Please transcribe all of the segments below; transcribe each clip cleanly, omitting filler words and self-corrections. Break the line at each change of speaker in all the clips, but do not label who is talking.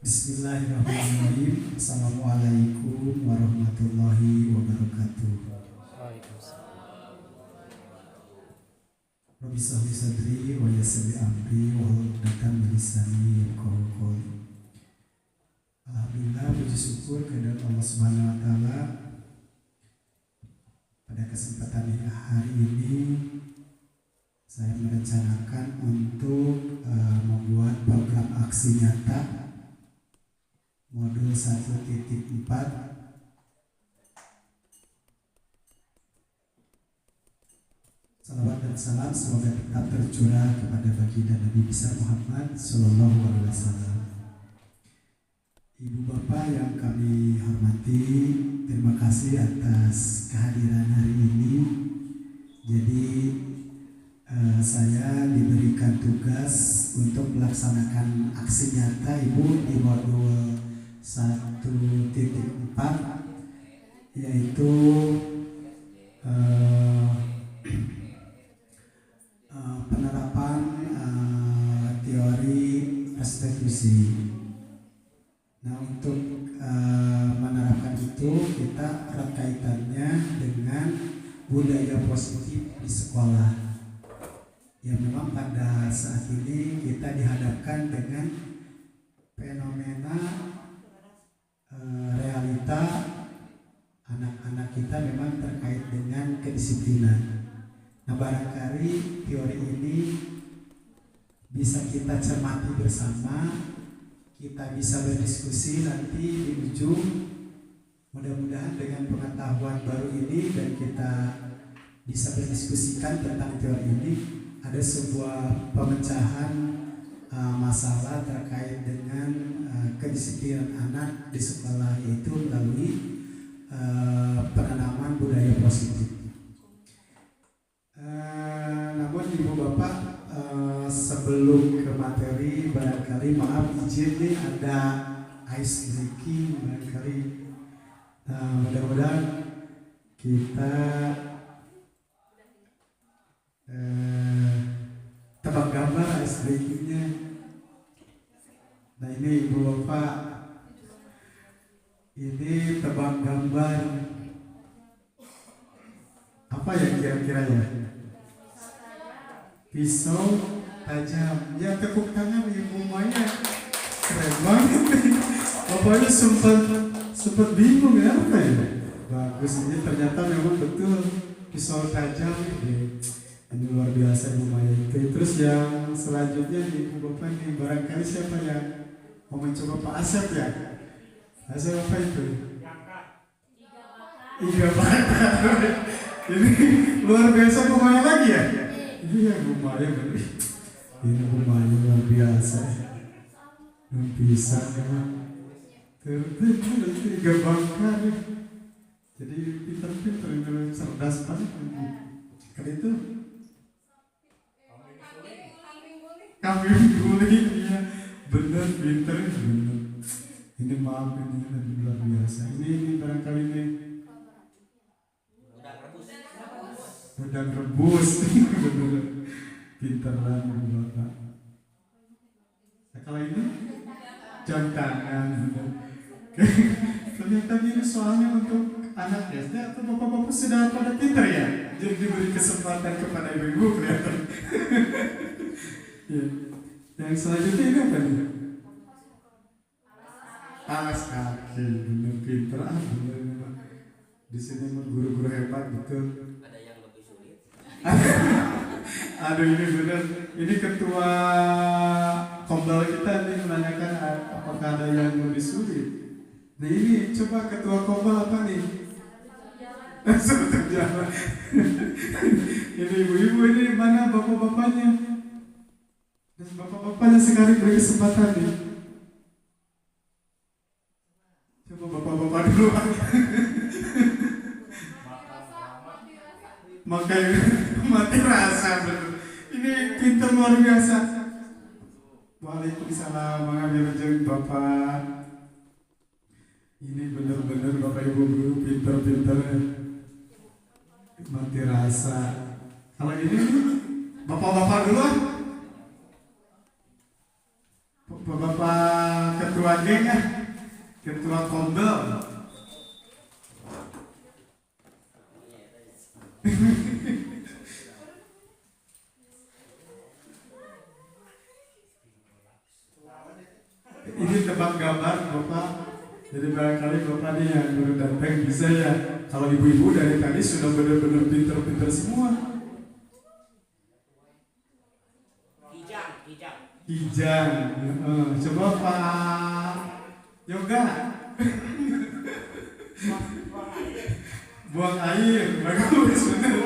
Bismillahirrahmanirrahim. Assalamualaikum warahmatullahi wabarakatuh.
Waalaikumsalam.
Rabbi shrah li sadri wa yassir li amri wahlul 'uqdatam min lisani yafqahu qawli. Alhamdulillah, puji syukur kehadirat Allah Subhanahu wa taala. Pada kesempatan hari ini saya merencanakan untuk membuat program aksi nyata modul 1.4. Salawat dan salam semoga tetap tercurah kepada baginda Nabi besar Muhammad Sallallahu Alaihi Wasallam. Ibu bapak yang kami hormati, terima kasih atas kehadiran hari ini. Jadi saya diberikan tugas untuk melaksanakan aksi nyata Ibu di modul 1.4, yaitu penerapan teori restitusi. Nah, untuk menerapkan itu kita erat kaitannya dengan budaya positif di sekolah. Ya, memang pada saat ini kita dihadapkan dengan fenomena realita anak-anak kita memang terkait dengan kedisiplinan. Nah, barangkali teori ini bisa kita cermati bersama, kita bisa berdiskusi nanti di ujung. Mudah-mudahan dengan pengetahuan baru ini dan kita bisa berdiskusikan tentang teori ini, ada sebuah pemecahan masalah terkait dengan kedisiplinan anak di sekolah, yaitu melalui penanaman budaya positif. Namun ibu bapak, sebelum ke materi, barangkali maaf izin nih ada ice breaking barangkali. Mudah-mudahan kita tebak gambar ice breakingnya. Nah, ini ibu bapak, ini tebak gambar apa ya kira-kira ya? Pisau tajam. Ya, tepuk tangan ibu Maya, keren banget nih. Bapaknya sempat bingung ya, apa ya? Bagus, ini ternyata memang betul pisau tajam. Ini luar biasa ibu Maya itu. Terus yang selanjutnya ibu bapak nih, barangkali siapa yang mau mencoba? Pak Asep ya? Asep apa itu? Iga bakar. Ini luar biasa ibu Maya lagi ya? Iya, ibu Maya bener. Ini ibu Maya luar biasa. Bisa memang. Terus iga bakar. Jadi pintar-pintar, cerdas banget. Kali itu kambing guling, iya benar, pintar, benar. Ini maaf, ini luar biasa. Ini barangkali ini udang rebus. Benar, pintar banget bapak. Nah, kalau ini jam tangan. Ternyata ini soalnya untuk anak SD atau bapak-bapak sudah pada pintar ya? Jadi diberi kesempatan kepada ibu-ibu kelihatan. Ya. Yang selanjutnya ini apa nih? Alas kaki. Bener, pinter, bener memang. Di sini guru-guru hebat betul.
Ada yang lebih sulit.
Aduh, ini bener. Ini ketua kombal kita nih menanyakan apakah ada yang lebih sulit. Nah, ini coba ketua kombal apa nih? Sebentar jalan. Ini ibu-ibu, ini mana bapak-bapaknya? Dan bapak-bapaknya sekali beri kesempatan nih. Coba bapak-bapak dulu. Makanya mati rasa betul. Ini pintar luar biasa. Waalaikumsalam, mengambil rezeki bapak. Ini benar-benar bapak ibu guru pintar-pintar. Mati rasa. Kalau ini bapak-bapak dulu. Bapak ketua geng ya, ketua kombel. Ini tebak gambar Bapak. Jadi barangkali Bapak nih yang baru datang bisa ya. Kalau ibu-ibu dari tadi sudah benar-benar pinter-pinter semua. Kijang. Coba Pak Yoga. Buang air, bagus bener.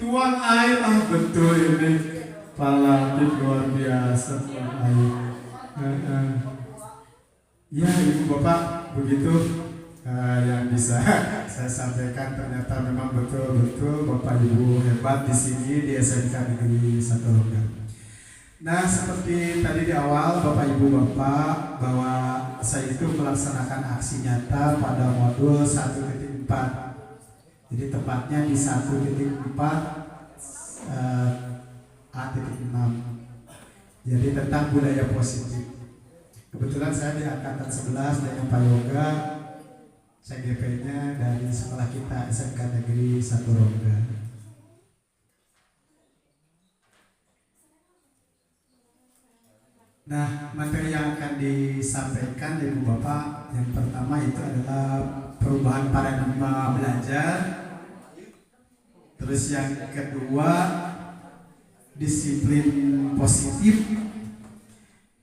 Tuang air, betul ini. Pak Latif luar biasa tuang air. Ya ibu bapak begitu yang bisa saya sampaikan, ternyata memang betul-betul bapak ibu hebat di sini di SMK Negeri 1 Rongga. Nah seperti tadi di awal bapak ibu bapak bahwa saya itu melaksanakan aksi nyata pada modul 1.4. Jadi tepatnya di 1.4 A.6. Jadi tentang budaya positif. Kebetulan saya di angkatan 11 dengan Pak Yoga, CGP-nya dari sekolah kita SMK Negeri 1 Rongga. Nah, materi yang akan disampaikan Ibu Bapak yang pertama itu adalah perubahan paradigma belajar. Terus yang kedua disiplin positif.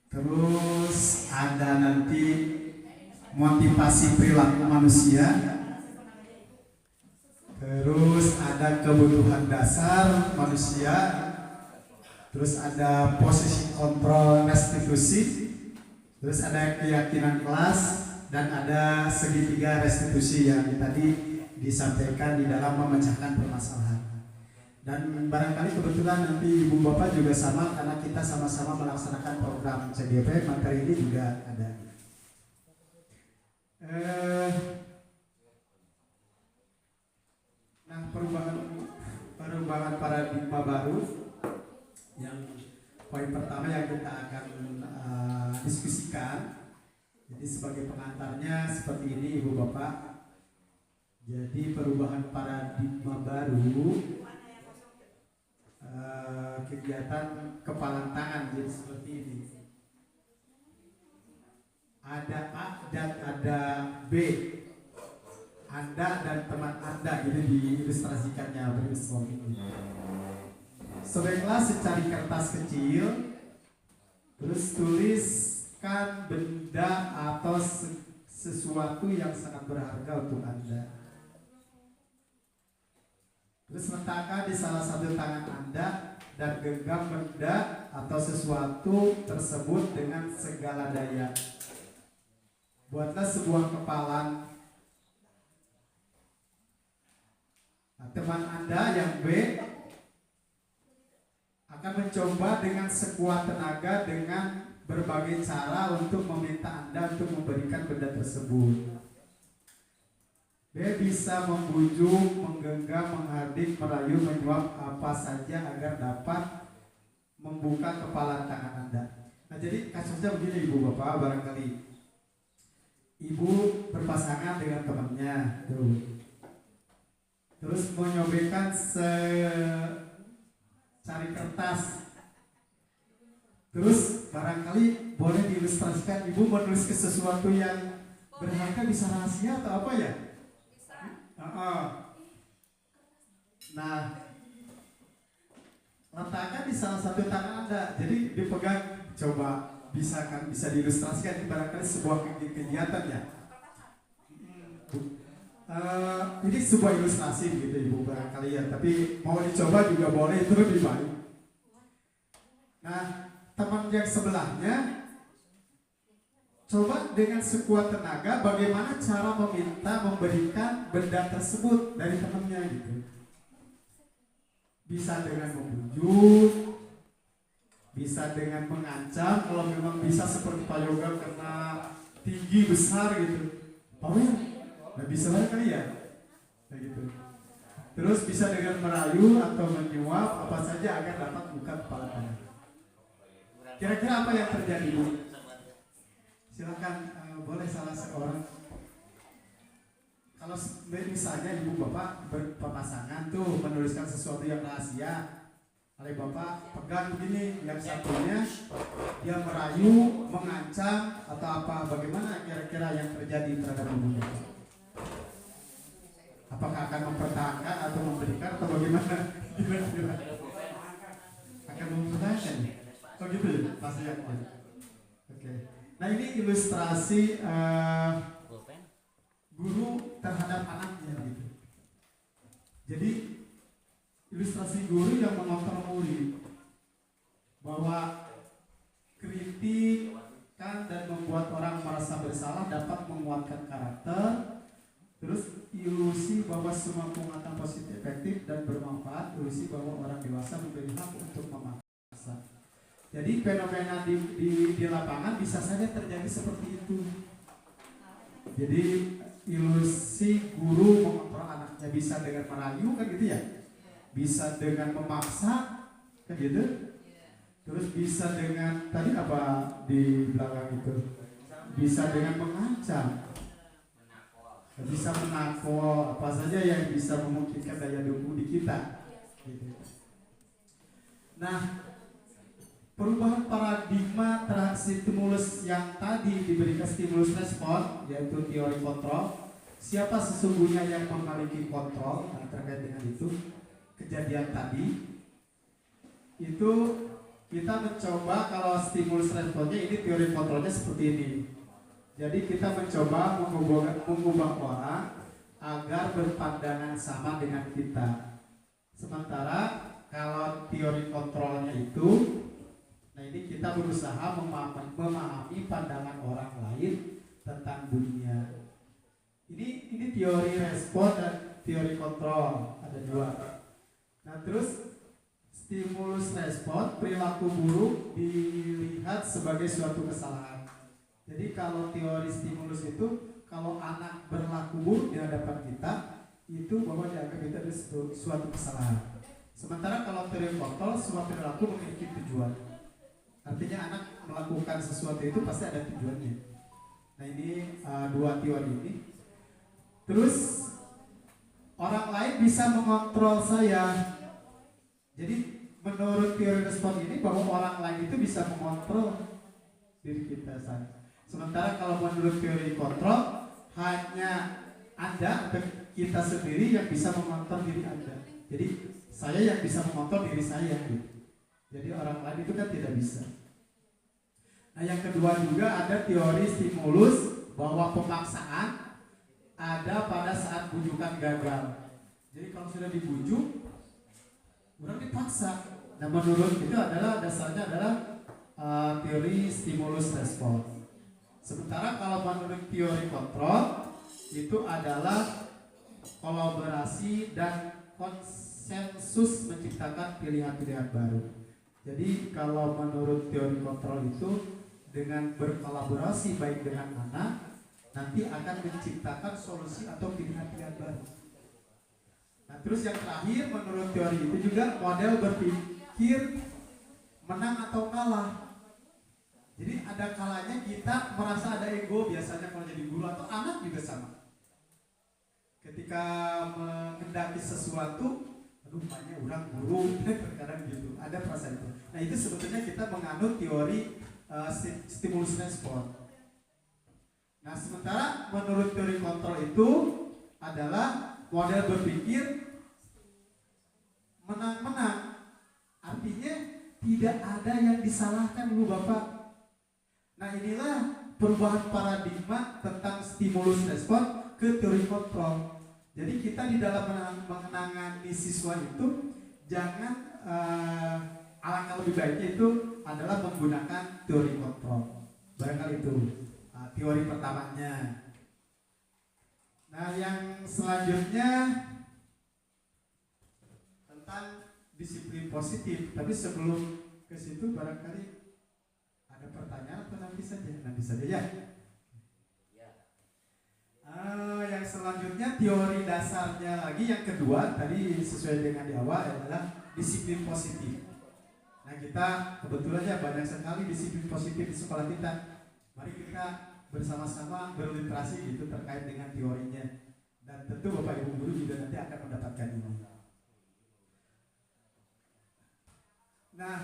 Terus ada nanti motivasi perilaku manusia. Terus ada kebutuhan dasar manusia. Terus ada posisi kontrol restitusi. Terus ada keyakinan kelas dan ada segitiga restitusi yang tadi disampaikan di dalam memecahkan permasalahan. Dan barangkali kebetulan nanti ibu bapak juga sama karena kita sama-sama melaksanakan program CGP, materi ini juga ada. Nah perubahan paradigma baru yang poin pertama yang kita akan diskusikan. Jadi sebagai pengantarnya seperti ini ibu bapak. Jadi perubahan paradigma baru. Kegiatan kepalan tangan jadi seperti ini. Ada A dan ada B. Anda dan teman Anda ini diilustrasikannya bersama ini. Sebaiknya secari kertas kecil, terus tuliskan benda atau sesuatu yang sangat berharga untuk Anda. Terus letakkan di salah satu tangan Anda dan genggam benda atau sesuatu tersebut dengan segala daya. Buatlah sebuah kepalan. Nah, teman Anda yang B akan mencoba dengan sekuat tenaga dengan berbagai cara untuk meminta Anda untuk memberikan benda tersebut. Dia bisa membujuk, menggenggam, menghardik, merayu, menyuap apa saja agar dapat membuka kepala tangan Anda. Nah jadi kasusnya begini ibu bapak, barangkali ibu berpasangan dengan temannya tuh. Terus menyobekan secari kertas. Terus barangkali boleh diilustrasikan ibu menulis ke sesuatu yang berharga, bisa rahasia atau apa ya? Nah, letakkan di salah satu tangan Anda. Jadi dipegang, coba bisa diilustrasikan barangkali sebuah kegiatan ya. Ini sebuah ilustrasi gitu ibu barangkali ya. Tapi mau dicoba juga boleh, itu lebih baik. Nah, teman yang sebelahnya coba dengan sekuat tenaga bagaimana cara meminta memberikan benda tersebut dari temannya gitu. Bisa dengan membujuk, bisa dengan mengancam kalau memang bisa seperti Pak Yoga karena tinggi besar gitu. Pak Yoga, nggak bisa lah kali ya, kayak gitu. Terus bisa dengan merayu atau menyuap apa saja agar dapat buka kepala tangan. Kira-kira apa yang terjadi Bu? Silakan boleh salah seorang. Kalau misalnya ibu bapak berpasangan tuh menuliskan sesuatu yang rahasia, oleh bapak pegang begini, yang satunya dia merayu, mengancam atau apa, bagaimana kira-kira yang terjadi terhadap ibu bapak? Apakah akan mempertahankan atau memberikan atau bagaimana? Kira-kira akan mempertahankan? Oh gitu ya, pasti ya. Oke. Nah ini ilustrasi guru terhadap anaknya gitu. Jadi ilustrasi guru yang mengontrol murid bahwa kritikan dan membuat orang merasa bersalah dapat menguatkan karakter. Terus ilusi bahwa semua penguatan positif efektif dan bermanfaat, ilusi bahwa orang dewasa memberi hak untuk memaksa. Jadi fenomena di lapangan bisa saja terjadi seperti itu. Jadi ilusi guru mengontrol anaknya bisa dengan merayu kan gitu ya, bisa dengan memaksa kan gitu, terus bisa dengan tadi apa di belakang itu, bisa dengan mengancam, bisa menakol, apa saja yang bisa memungkinkan daya dukung di kita gitu. Nah, perubahan paradigma terhadap stimulus yang tadi diberikan stimulus respon, yaitu teori kontrol. Siapa sesungguhnya yang memiliki kontrol terkait dengan itu kejadian tadi? Itu kita mencoba kalau stimulus responnya ini teori kontrolnya seperti ini. Jadi kita mencoba mengubah orang agar berpandangan sama dengan kita. Sementara kalau teori kontrolnya itu, nah ini kita berusaha memahami pandangan orang lain tentang dunia. Ini teori respon dan teori kontrol, ada dua. Nah terus stimulus respon, perilaku buruk dilihat sebagai suatu kesalahan. Jadi kalau teori stimulus itu, kalau anak berlaku buruk di hadapan kita, itu bahwa dianggap itu ada suatu kesalahan. Sementara kalau teori kontrol, semua perilaku memiliki tujuan. Artinya anak melakukan sesuatu itu pasti ada tujuannya. Nah ini dua teori ini. Terus orang lain bisa mengontrol saya. Jadi menurut teori respon ini bahwa orang lain itu bisa mengontrol diri kita saja. Sementara kalau menurut teori kontrol, hanya Anda atau kita sendiri yang bisa mengontrol diri Anda. Jadi saya yang bisa mengontrol diri saya gitu. Jadi orang lain itu kan tidak bisa. Nah yang kedua juga ada teori stimulus bahwa pemaksaan ada pada saat bujukan gagal. Jadi kalau sudah dibujuk, orang dipaksa. Nah menurut itu adalah dasarnya adalah teori stimulus respon. Sementara kalau menurut teori kontrol itu adalah kolaborasi dan konsensus menciptakan pilihan-pilihan baru. Jadi kalau menurut teori kontrol itu dengan berkolaborasi baik dengan anak nanti akan menciptakan solusi atau pilihan-pilihan baru. Nah terus yang terakhir menurut teori itu juga model berpikir menang atau kalah. Jadi ada kalanya kita merasa ada ego, biasanya kalau jadi guru atau anak juga sama. Ketika mengendaki sesuatu, aduh banyak orang guru, terkadang gitu, ada perasaan itu. Nah itu sebetulnya kita menganut teori stimulus respon. Nah sementara menurut teori kontrol itu adalah model berpikir menang-menang. Artinya tidak ada yang disalahkan Ibu Bapak. Nah inilah perubahan paradigma tentang stimulus respon ke teori kontrol. Jadi kita di dalam menangani siswa itu jangan alangkah lebih baiknya itu adalah menggunakan teori kontrol. Barangkali itu teori pertamanya. Nah yang selanjutnya tentang disiplin positif. Tapi sebelum ke situ barangkali ada pertanyaan atau nanti saja? Nanti saja ya. Yang selanjutnya teori dasarnya lagi yang kedua tadi sesuai dengan di awal adalah disiplin positif. Nah kita kebetulan ya banyak sekali disiplin positif di sekolah kita. Mari kita bersama-sama berliterasi gitu terkait dengan teorinya. Dan tentu Bapak Ibu guru juga nanti akan mendapatkan ini. Nah,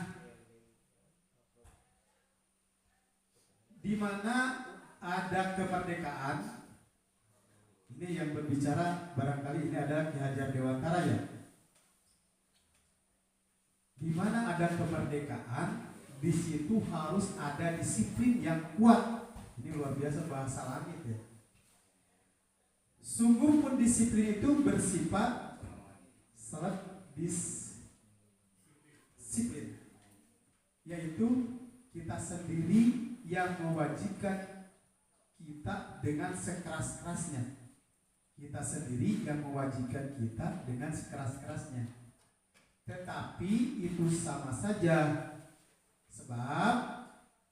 di mana ada kemerdekaan, ini yang berbicara barangkali ini adalah Ki Hajar Dewantara ya. Di mana ada kemerdekaan, di situ harus ada disiplin yang kuat. Ini luar biasa bahasa langit ya. Sungguh pun disiplin itu bersifat disiplin, yaitu kita sendiri yang mewajibkan kita dengan sekeras-kerasnya. Kita sendiri yang mewajibkan kita dengan sekeras-kerasnya. Tetapi itu sama saja, sebab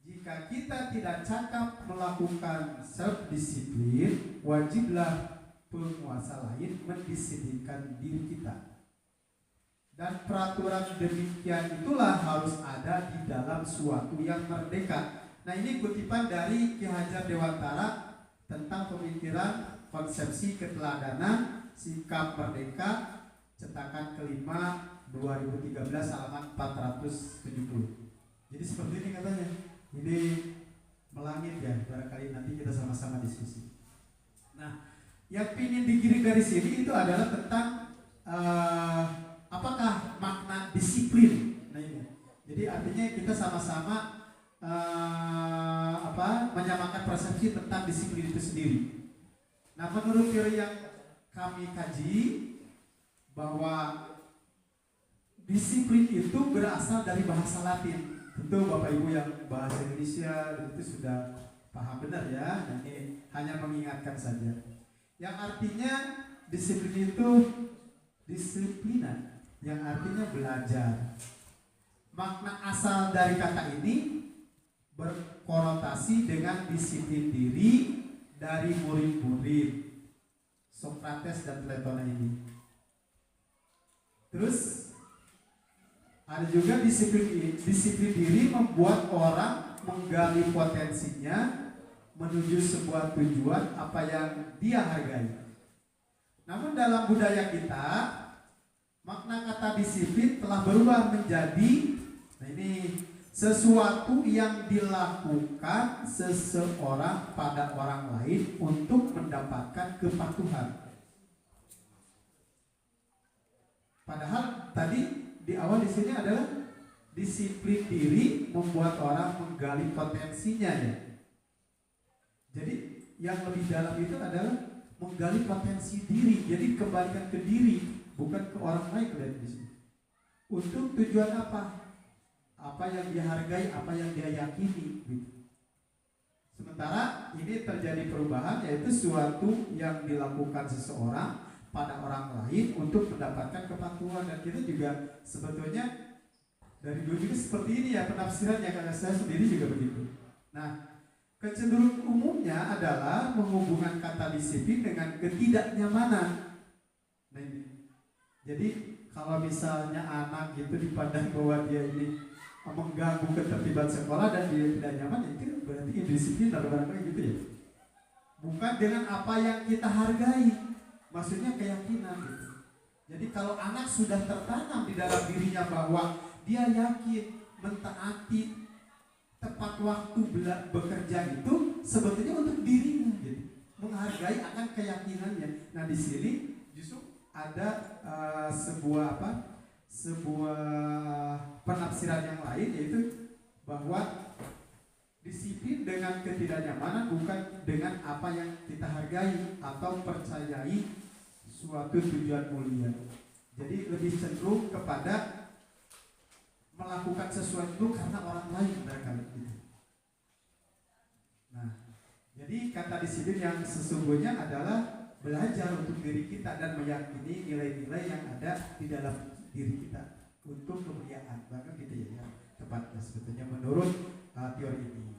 jika kita tidak cakap melakukan self-disiplin, wajiblah penguasa lain mendisiplinkan diri kita. Dan peraturan demikian itulah harus ada di dalam suatu yang merdeka. Nah, ini kutipan dari Ki Hajar Dewantara tentang pemikiran konsepsi keteladanan sikap merdeka, cetakan kelima 2013 halaman 470. Jadi seperti ini katanya. Ini melangit ya, barangkali nanti kita sama-sama diskusi. Nah, yang ingin digiring dari sini itu adalah tentang apakah makna disiplin. Nah ini, jadi artinya kita sama-sama menyamakan persepsi tentang disiplin itu sendiri. Nah, menurut teori yang kami kaji, bahwa disiplin itu berasal dari bahasa Latin. Tentu Bapak Ibu yang bahasa Indonesia itu sudah paham benar ya. Dan ini hanya mengingatkan saja. Yang artinya disiplin itu disiplinan, yang artinya belajar. Makna asal dari kata ini berkonotasi dengan disiplin diri dari murid-murid Sokrates dan Plato ini. Terus ada juga disiplin diri membuat orang menggali potensinya menuju sebuah tujuan apa yang dia hargai. Namun dalam budaya kita, makna kata disiplin telah berubah menjadi, nah ini, sesuatu yang dilakukan seseorang pada orang lain untuk mendapatkan kepatuhan. Padahal tadi di awal di sini adalah disiplin diri membuat orang menggali potensinya ya. Jadi yang lebih dalam itu adalah menggali potensi diri. Jadi kembalikan ke diri, bukan ke orang lain di sini. Untuk tujuan apa? Apa yang dia hargai, apa yang dia yakini gitu. Sementara ini terjadi perubahan, yaitu suatu yang dilakukan seseorang pada orang lain untuk mendapatkan kepatuhan. Dan kita juga sebetulnya dari dulu juga seperti ini ya penafsirannya, karena saya sendiri juga begitu. Nah, kecenderungan umumnya adalah menghubungkan kata disiplin dengan ketidaknyamanan. Nah ini, jadi kalau misalnya anak gitu dipandang bahwa dia ini mengganggu ketertiban sekolah dan dia tidak nyaman, itu berarti indisiplin atau barangkali gitu ya. Bukan dengan apa yang kita hargai. Maksudnya keyakinan gitu. Jadi kalau anak sudah tertanam di dalam dirinya bahwa dia yakin mentaati tepat waktu bekerja itu sebetulnya untuk dirinya gitu. Menghargai akan keyakinannya. Nah di sini justru ada sebuah penafsiran yang lain, yaitu bahwa disiplin dengan ketidaknyamanan bukan dengan apa yang kita hargai atau percayai suatu tujuan mulia. Jadi lebih cenderung kepada melakukan sesuatu karena orang lain barangkali gitu. Nah, jadi kata disiplin yang sesungguhnya adalah belajar untuk diri kita dan meyakini nilai-nilai yang ada di dalam diri kita untuk kemuliaan. Bahkan gitu ya, tepatnya sebetulnya menurut teori ini.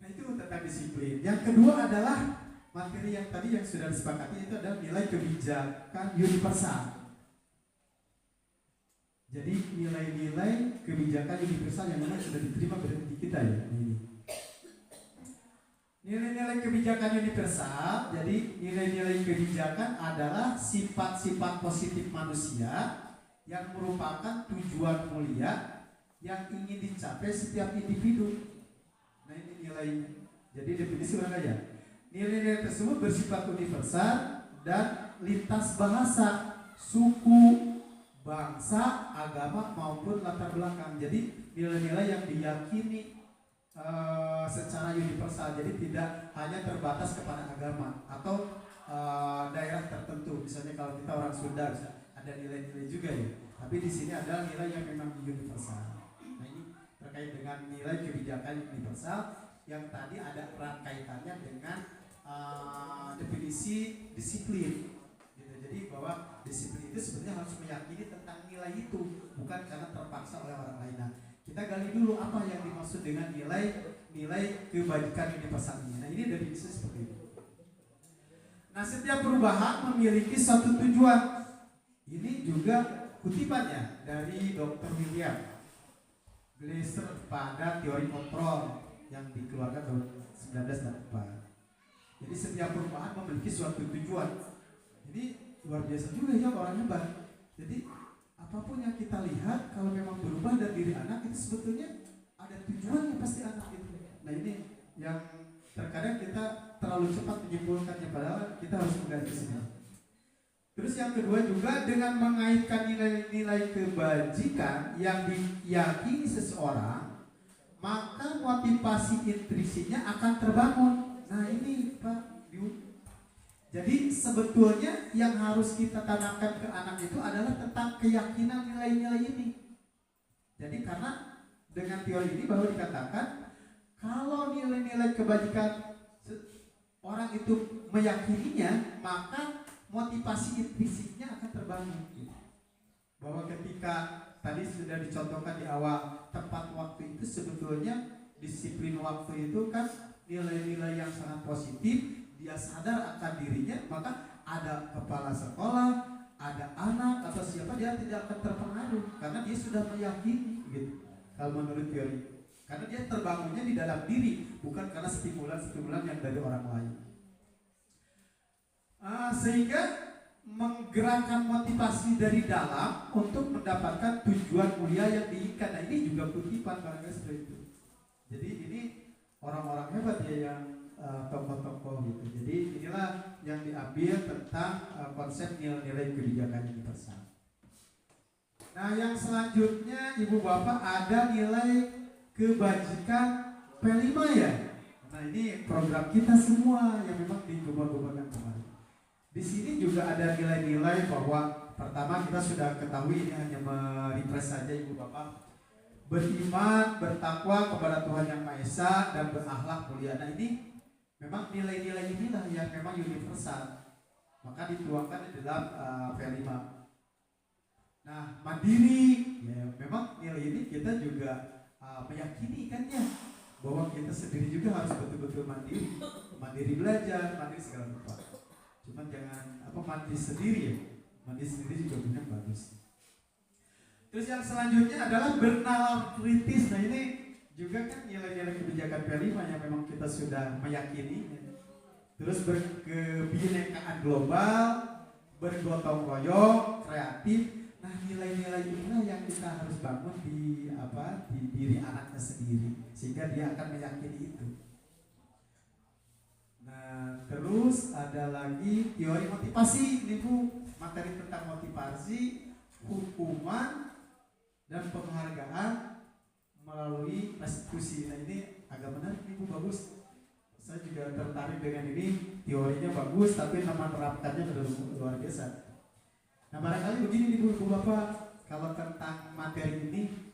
Nah itu tentang disiplin. Yang kedua adalah materi yang tadi yang sudah disepakati, itu adalah nilai kebijakan universal. Jadi nilai-nilai kebijakan universal yang memang sudah diterima berarti kita ya. Ini nilai-nilai kebijakan universal. Jadi nilai-nilai kebijakan adalah sifat-sifat positif manusia yang merupakan tujuan mulia yang ingin dicapai setiap individu. Nah ini nilainya. Jadi definisi orang ya. Nilai-nilai tersebut bersifat universal dan lintas bahasa, suku, bangsa, agama maupun latar belakang. Jadi nilai-nilai yang diyakini secara universal. Jadi tidak hanya terbatas kepada agama atau daerah tertentu. Misalnya kalau kita orang Sunda ada nilai-nilai juga ya. Tapi di sini ada nilai yang memang universal. Nah ini terkait dengan nilai kebijakan universal yang tadi ada erat kaitannya dengan definisi disiplin. Gitu. Jadi bahwa disiplin itu sebenarnya harus meyakini tentang nilai itu, bukan karena terpaksa oleh orang lain. Nah, kita gali dulu apa yang dimaksud dengan nilai kebajikan universal ini. Nah ini definisi seperti itu. Nah setiap perubahan memiliki suatu tujuan. Ini juga kutipannya dari Dr. William Glasser pada teori kontrol yang dikeluarkan tahun 1984. Jadi setiap perubahan memiliki suatu tujuan. Jadi luar biasa juga ya orang hebat. Jadi apapun yang kita lihat kalau memang berubah dari diri anak itu sebetulnya ada tujuannya pasti anak itu. Nah ini yang terkadang kita terlalu cepat menyimpulkannya padahal kita harus mengganti sini. Terus yang kedua juga dengan mengaitkan nilai-nilai kebajikan yang diyakini seseorang, maka motivasi intrinsiknya akan terbangun. Nah ini Pak Biu. Jadi sebetulnya yang harus kita tanamkan ke anak itu adalah tentang keyakinan nilai-nilai ini. Jadi karena dengan teori ini bahwa dikatakan kalau nilai-nilai kebajikan orang itu meyakininya, maka motivasi intrinsiknya akan terbangun. Bahwa ketika tadi sudah dicontohkan di awal, tepat waktu itu sebetulnya disiplin waktu itu kan nilai-nilai yang sangat positif. Dia sadar akan dirinya, maka ada kepala sekolah, ada anak atau siapa, dia tidak akan terpengaruh karena dia sudah meyakini gitu. Kalau menurut teori, karena dia terbangunnya di dalam diri, bukan karena stimulan yang dari orang lain. Sehingga menggerakkan motivasi dari dalam untuk mendapatkan tujuan mulia yang diinginkan. Nah ini juga kutipan barangkali seperti itu. Jadi ini orang-orang hebat ya yang tokoh-tokoh gitu. Jadi inilah yang diambil tentang konsep nilai-nilai kebijakan universal. Nah yang selanjutnya Ibu Bapak ada nilai kebajikan P5 ya. Nah ini program kita semua yang memang digubah-gubahkan kemarin. Di sini juga ada nilai-nilai bahwa pertama kita sudah ketahui ini hanya merefresh saja Ibu Bapak. Beriman, bertakwa kepada Tuhan Yang Maha Esa dan berakhlak mulia. Nah ini memang nilai-nilai inilah yang memang universal. Maka dituangkan di dalam P5. Nah mandiri, ya memang nilai ini kita juga meyakini kan ya bahwa kita sendiri juga harus betul-betul mandiri belajar, mandiri segala rupa. Cuman jangan mandiri sendiri ya, mandiri sendiri juga punya bagus. Terus yang selanjutnya adalah bernalar kritis. Nah ini juga kan nilai-nilai kebijakan P5 yang memang kita sudah meyakini. Terus berkebinekaan global, bergotong royong, kreatif. Nah nilai-nilai inilah yang kita harus bangun di diri anaknya sendiri sehingga dia akan meyakini itu. Nah terus ada lagi teori motivasi. Ini Bu, materi tentang motivasi, hukuman dan penghargaan melalui restitusi. Nah ini agak menarik nih Bu, bagus. Saya juga tertarik dengan ini, teorinya bagus tapi nama menerapkannya luar biasa. Nah barangkali begini nih Bu Bapak, kalau tentang materi ini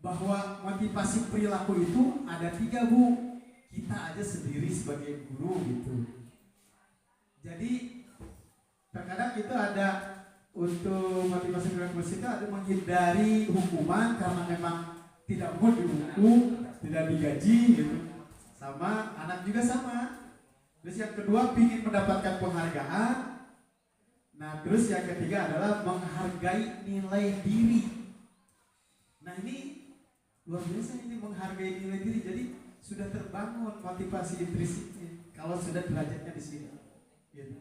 bahwa motivasi perilaku itu ada 3 Bu. Kita aja sendiri sebagai guru gitu. Jadi terkadang itu ada untuk motivasi perilaku itu ada menghindari hukuman karena memang tidak mau dihukum, tidak digaji gitu. Sama anak juga sama. Terus yang kedua ingin mendapatkan penghargaan. Nah terus yang ketiga adalah menghargai nilai diri. Nah ini luar biasa ini menghargai nilai diri. Jadi sudah terbangun motivasi intrinsiknya kalau sudah derajatnya di sini. Gitu.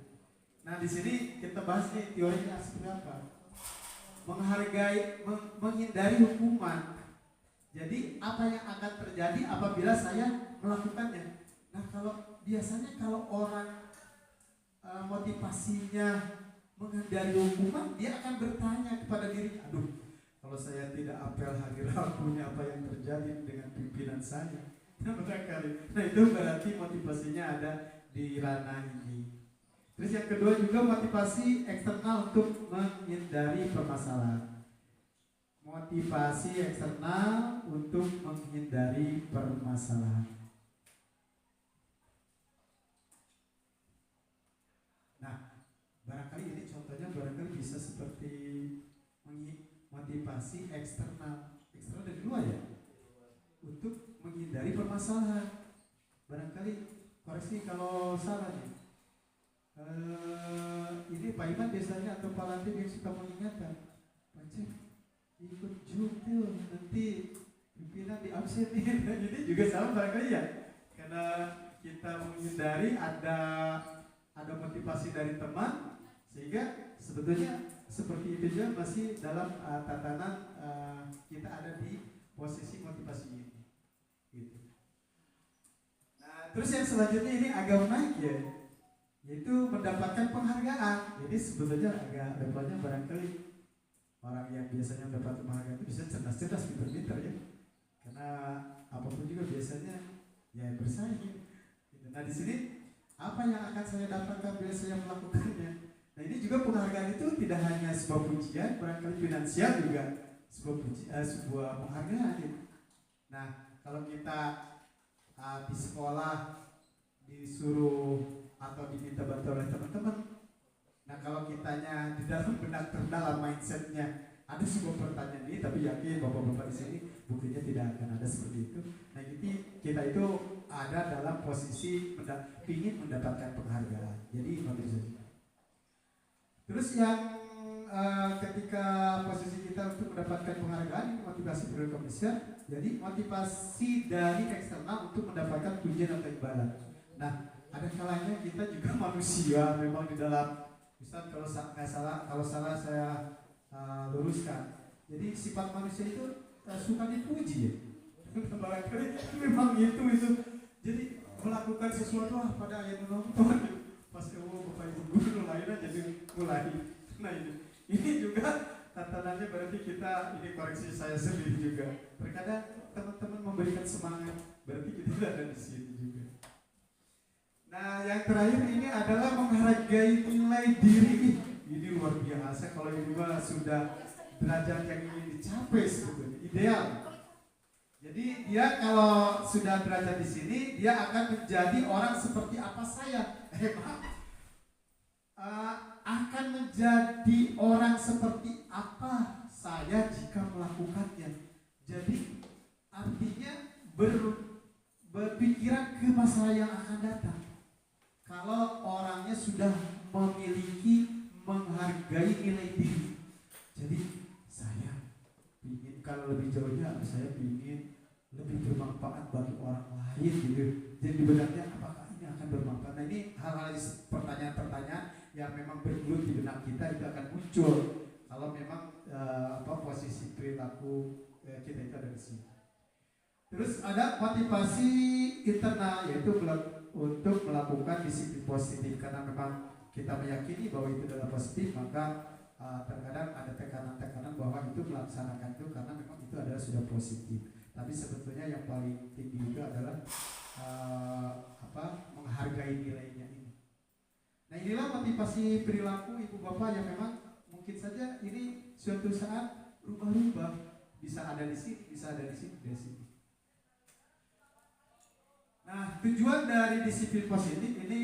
Nah di sini kita bahas nih teorinya seperti apa. Menghargai, menghindari hukuman. Jadi apa yang akan terjadi apabila saya melakukannya? Nah biasanya kalau orang motivasinya menghindari hukuman, dia akan bertanya kepada diri, aduh, kalau saya tidak apel hari Rabu, apa yang terjadi dengan pimpinan saya? Nah itu berarti motivasinya ada di ranah ini. Terus yang kedua juga motivasi eksternal untuk menghindari permasalahan. Motivasi eksternal untuk menghindari permasalahan. Nah, barangkali ini contohnya barangkali bisa seperti motivasi eksternal dari luar ya, untuk menghindari permasalahan. Barangkali koreksi kalau salah nih. Ini Pak Iman biasanya atau Pak Lantik yang suka mengingatkan, Pak Cek, ikut Zoom tuh nanti pimpinan di absen nih. Ini juga sama barangkali ya, karena kita menghindari ada motivasi dari teman, sehingga sebetulnya seperti itu juga masih dalam tatanan kita ada di posisi motivasi ini. Gitu. Nah, terus yang selanjutnya ini agak naik ya, yaitu mendapatkan penghargaan. Jadi sebetulnya agak depannya barangkali orang yang biasanya mendapat penghargaan itu bisa cerdas-cerdas, pintar-pintar ya, karena apapun juga biasanya ya bersaing. Gitu. Nah di sini apa yang akan saya dapatkan bila saya melakukannya? Nah ini juga penghargaan itu tidak hanya sebuah pujian, barangkali finansial juga sebuah penghargaan. Gitu. Nah kalau kita di sekolah disuruh atau diminta bantuan oleh teman-teman, nah kalau kitanya di dalam benak terdalam mindsetnya ada sebuah pertanyaan ini, tapi yakin bapak-bapak di sini buktinya tidak akan ada seperti itu. Nah jadi kita itu ada dalam posisi ingin mendapatkan penghargaan. Jadi motivasi. Terus yang ketika posisi kita untuk mendapatkan penghargaan, ini motivasi berkomunikasi. Jadi motivasi dari eksternal untuk mendapatkan pujian atau imbalan. Nah ada kalanya kita juga manusia memang di dalam, Ustaz kalau salah saya luruskan. Jadi sifat manusia itu suka dipuji ya. Barangkali memang itu. Jadi melakukan sesuatu pada ayat nonton pas bapak ibu guru lainnya jadi mulai. Nah ini juga tatanannya berarti kita, ini koreksi saya sendiri juga. Terkadang teman-teman memberikan semangat, berarti kita ada di sini juga. Nah yang terakhir ini adalah menghargai nilai diri. Ini luar biasa kalau ini sudah derajat yang ingin dicapai sebetulnya, ideal. Jadi dia kalau sudah derajat di sini, dia akan menjadi orang seperti apa saya. Akan menjadi orang seperti apa saya jika melakukannya. Jadi artinya berpikiran ke masa yang akan datang. Kalau orangnya sudah memiliki, menghargai nilai diri. Jadi saya ingin, kalau lebih jauhnya saya ingin lebih bermanfaat bagi orang lain gitu. Jadi benarnya apakah ini akan bermanfaat? Nah ini hal-hal pertanyaan-pertanyaan yang memang bergelut di benak kita itu akan muncul kalau memang posisi perilaku kita itu ada di sini. Terus ada motivasi internal, yaitu untuk melakukan disiplin positif, karena memang kita meyakini bahwa itu adalah positif, maka terkadang ada tekanan-tekanan bahwa itu melaksanakan itu karena memang itu adalah sudah positif. Tapi sebetulnya yang paling tinggi itu adalah menghargai nilainya ini. Nah inilah motivasi perilaku ibu bapak yang memang mungkin saja ini suatu saat rubah-rubah, bisa ada di sini, bisa ada di sini, di sini. Nah tujuan dari disiplin positif ini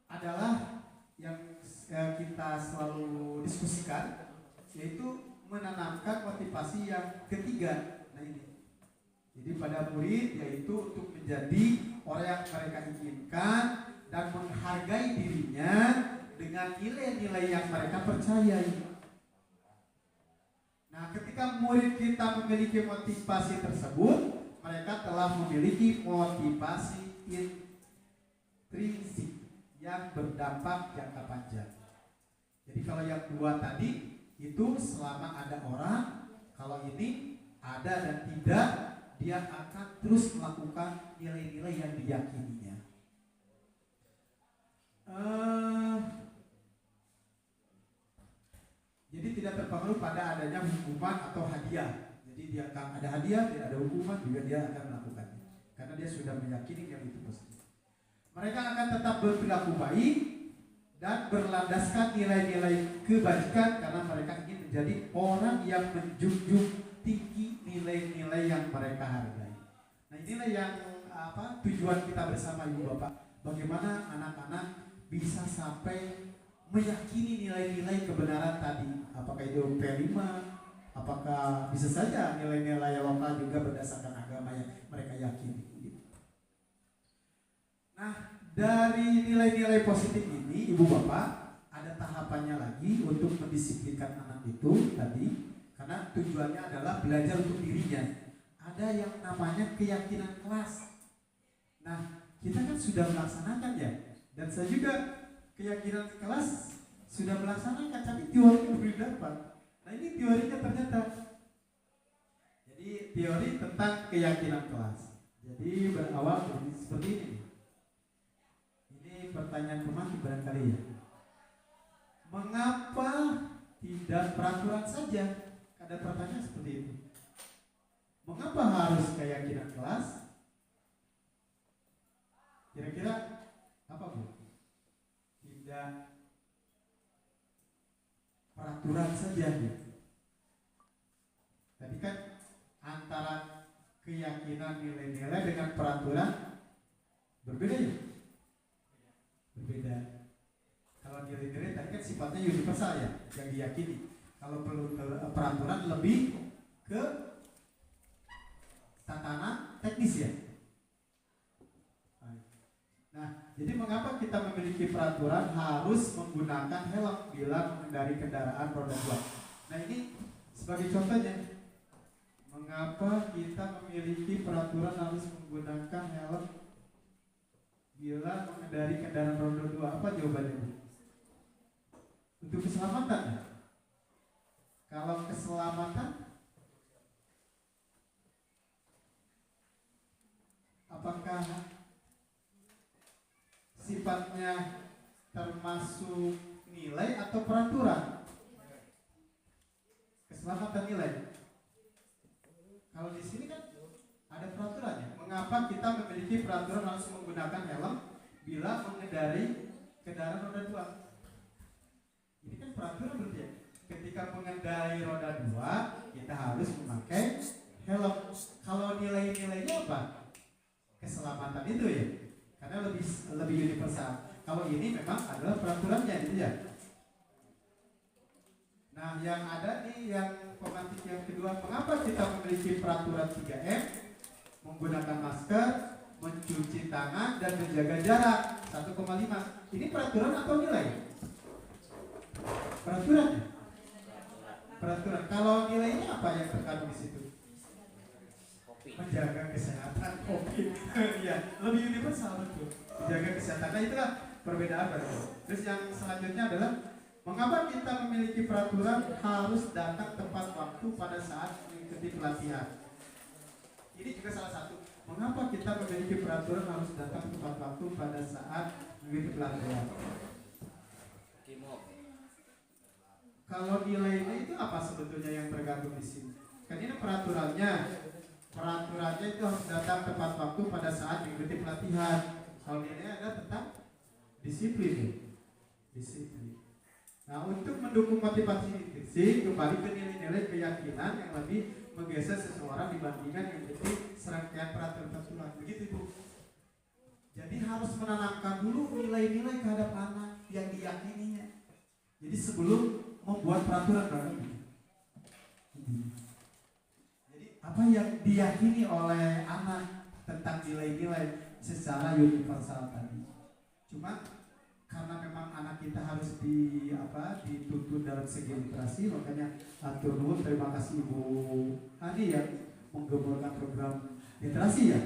adalah yang kita selalu diskusikan, yaitu menanamkan motivasi yang ketiga. Nah ini, jadi pada murid yaitu untuk menjadi orang yang mereka inginkan dan menghargai dirinya dengan nilai-nilai yang mereka percayai. Nah ketika ketika murid kita memiliki motivasi tersebut, mereka telah memiliki motivasi intrinsik yang berdampak jangka panjang. Jadi kalau yang dua tadi itu selama ada orang, kalau ini ada dan tidak, dia akan terus melakukan nilai-nilai yang diyakininya. Jadi tidak terpengaruh pada adanya hukuman atau hadiah. Jadi dia akan ada hadiah, tidak ada hukuman, juga dia akan melakukannya. Karena dia sudah meyakini yang itu positif. Mereka akan tetap berperilaku baik dan berlandaskan nilai-nilai kebajikan karena mereka ingin menjadi orang yang menjunjung tinggi nilai-nilai yang mereka hargai. Nah, inilah yang tujuan kita bersama Ibu Bapak. Bagaimana anak-anak bisa sampai meyakini nilai-nilai kebenaran tadi. Apakah itu P5, apakah bisa saja nilai-nilai lokal juga berdasarkan agama yang mereka yakini. Nah, dari nilai-nilai positif ini, Ibu Bapak, ada tahapannya lagi untuk mendisiplinkan anak itu tadi, karena tujuannya adalah belajar untuk dirinya. Ada yang namanya keyakinan kelas. Nah, kita kan sudah melaksanakan ya, dan saya juga keyakinan kelas sudah melaksanakan, tapi teorinya belum dapat. Nah, ini teorinya ternyata. Jadi teori tentang keyakinan kelas. Jadi berawal dari seperti ini. Pertanyaan pemaki barangkali ya. Mengapa tidak peraturan saja? Ada pertanyaan seperti itu. Mengapa harus keyakinan kelas? Kira-kira apa Bu? Tidak peraturan saja ya. Tadi kan antara keyakinan nilai-nilai dengan peraturan berbeda ya? Berbeda. Kalau nilai-nilai tadi kan sifatnya universal ya, yang diyakini. Kalau perlu peraturan lebih ke tatanan teknis ya. Nah, jadi mengapa kita memiliki peraturan harus menggunakan helm bila mengendari kendaraan roda 2? Nah, ini sebagai contohnya. Mengapa kita memiliki peraturan harus menggunakan helm bila mengendari kendaraan roda 2? Apa jawabannya? Untuk keselamatan ya? Kalau keselamatan, apakah sifatnya termasuk nilai atau peraturan? Keselamatan nilai. Kalau di sini kan ada peraturannya. Mengapa kita memiliki peraturan harus menggunakan helm bila mengendari kendaraan roda 2? Ini kan peraturan berarti ya. Ketika mengendarai roda 2, kita harus memakai helm. Kalau nilai-nilainya apa? Keselamatan itu ya. Karena lebih universal. Kalau ini memang adalah peraturannya gitu ya. Nah, yang ada nih yang pemantik yang kedua, mengapa kita memiliki peraturan 3M? Menggunakan masker, mencuci tangan, dan menjaga jarak 1,5. Ini peraturan atau nilai? Peraturan. Peraturan. Kalau nilainya apa yang terkandung di situ? Menjaga kesehatan COVID. Iya, lebih universal betul. Menjaga kesehatan. Nah, itulah perbedaan berarti. Terus yang selanjutnya adalah mengapa kita memiliki peraturan harus datang tepat waktu pada saat mengikuti pelatihan? Ini juga salah satu. Mengapa kita memiliki peraturan harus datang tepat waktu pada saat mengikuti pelatihan? Kalau nilainya itu apa sebetulnya yang tergabung di sini? Kan ini peraturannya. Peraturannya itu harus datang tepat waktu pada saat mengikuti pelatihan. Kalau nilainya adalah tentang disiplin. Disiplin. Nah, untuk mendukung motivasi intrinsik, kembali ke nilai-nilai keyakinan yang lebih menggeser seseorang dibandingkan mengikuti serangkaian peraturan-peraturan. Begitu Bu. Jadi harus menanamkan dulu nilai-nilai terhadap anak yang diyakininya. Jadi sebelum membuat peraturan baru. Jadi apa yang diyakini oleh anak tentang nilai-nilai secara universal tadi. Cuma karena memang anak kita harus dituntun dalam segi literasi, makanya atur nuhun, terima kasih Ibu Ani yang menggemborkan program literasi ya.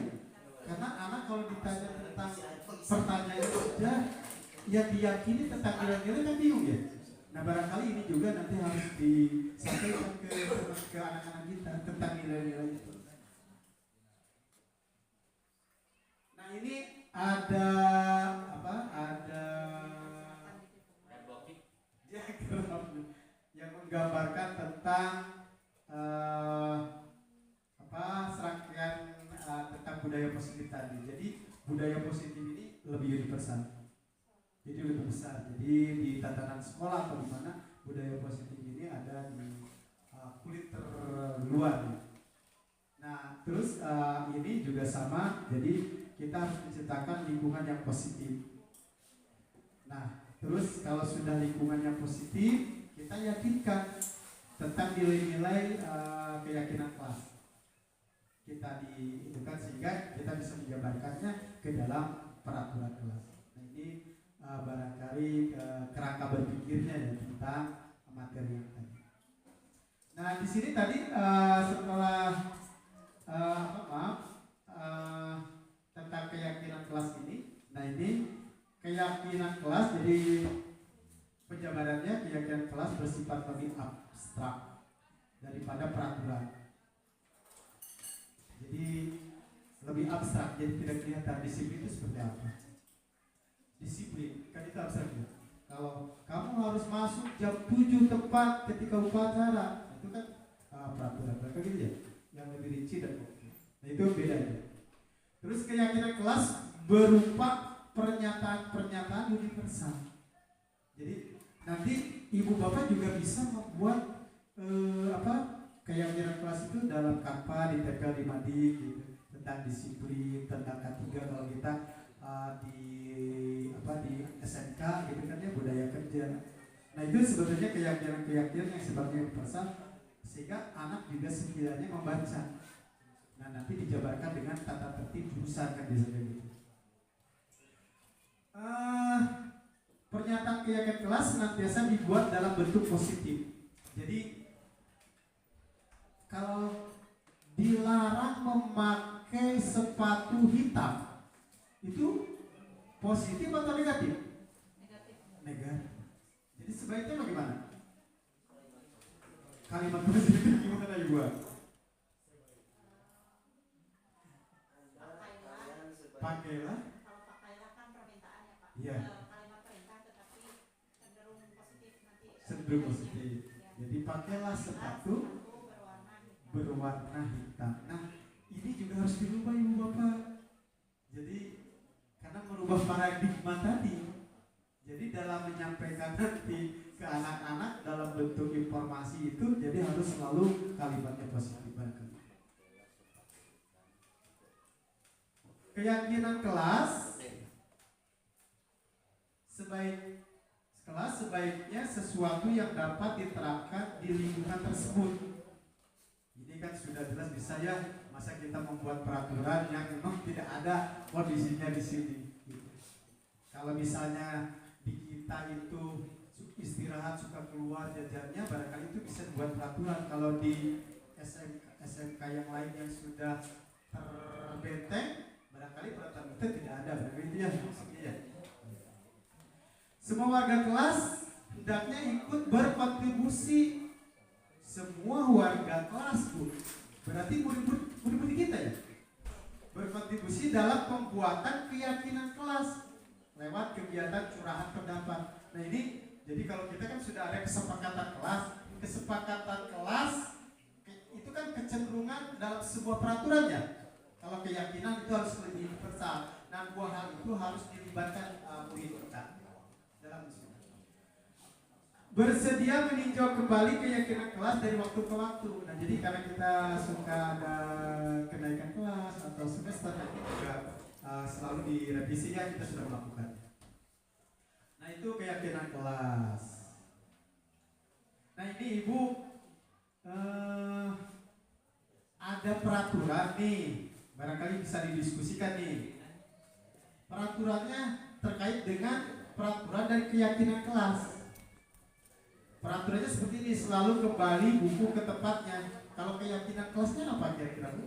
Karena anak kalau ditanya tentang pertanyaan saja yang diyakini tentang nilai-nilai kan bingung ya. Nah barangkali ini juga nanti harus disampaikan ke anak-anak kita tentang nilai-nilai itu. Nah ini ada diagram yang menggambarkan tentang serangkaian tentang budaya positif tadi. Jadi budaya positif ini lebih universal. Jadi lebih besar. Jadi di tatanan sekolah atau di mana budaya positif ini ada di kulit terluar. Nah, terus ini juga sama. Jadi kita harus menciptakan lingkungan yang positif. Nah, terus kalau sudah lingkungan yang positif, kita yakinkan tentang nilai-nilai keyakinan kelas. Kita diitukan sehingga kita bisa menjabarkannya ke dalam peraturan kelas. Nah, ini barangkali kerangka berpikirnya ya tentang materi yang tadi. Nah di sini tadi setelah tentang keyakinan kelas ini, nah ini keyakinan kelas, jadi penjabarannya keyakinan kelas bersifat lebih abstrak daripada peraturan. Jadi lebih abstrak, jadi tidak kelihatan disiplin itu seperti apa. Disiplin, kan itu abstraknya. Kalau kamu harus masuk jam 7 tepat ketika upacara, itu kan peraturan mereka gitu ya, yang lebih rinci dan konkret. Nah itu bedanya. Terus keyakinan kelas berupa pernyataan-pernyataan universal. Jadi nanti ibu bapak juga bisa membuat keyakinan kelas itu dalam KAPA, di TK, di MADI gitu, tentang disiplin, tentang K3 kalau kita di SMK gitu kan ya, budaya kerja. Nah itu sebetulnya keyakinan-keyakinan yang sifatnya universal sehingga anak juga sekiranya membaca. Nah nanti dijabarkan dengan tata tertib jurusan kan biasanya gitu. Pernyataan keyakinan kelas senantiasa dibuat dalam bentuk positif. Jadi kalau dilarang memakai sepatu hitam itu positif atau negatif? Negatif. Jadi sebaiknya bagaimana? Kalimat positif gimana Ibu? Pakailah.
Kalau pakailah kan permintaan ya Pak.
Iya.
Kalimat perintah tetapi cenderung positif nanti.
Cenderung positif. Jadi pakailah sepatu berwarna hitam. Nah ini juga harus dirubah Ibu Bapak. Jadi karena merubah paradigma tadi. Jadi dalam menyampaikan nanti ke anak-anak dalam bentuk informasi itu, jadi harus selalu kalimatnya positif banget. Keyakinan kelas sebaiknya sesuatu yang dapat diterapkan di lingkungan tersebut. Ini kan sudah jelas bisa ya, masa kita membuat peraturan yang memang tidak ada kondisinya di sini. Kalau misalnya di kita itu istirahat suka keluar jajannya, barangkali itu bisa dibuat peraturan. Kalau di SMK yang lain yang sudah terbenteng, barangkali peraturan itu tidak ada. Begitu ya maksudnya. Semua warga kelas hendaknya ikut berkontribusi. Semua warga kelas Bu, berarti murid-murid kita ya, berkontribusi dalam pembuatan keyakinan kelas lewat kegiatan curahan pendapat. Nah ini, jadi kalau kita kan sudah ada kesepakatan kelas itu kan kecenderungan dalam sebuah peraturan ya. Kalau keyakinan itu harus lebih universal. Nah dua hal itu harus dilibatkan murid kita dalam diskusi. Bersedia meninjau kembali keyakinan kelas dari waktu ke waktu. Nah jadi karena kita suka ada kenaikan kelas atau semester, ini juga selalu direvisinya kita sudah melakukan. Nah itu keyakinan kelas. Nah ini Ibu ada peraturan nih, barangkali bisa didiskusikan nih. Peraturannya terkait dengan peraturan dari keyakinan kelas. Peraturannya seperti ini, selalu kembali buku ke tempatnya. Kalau keyakinan kelasnya apa kira-kira Bu?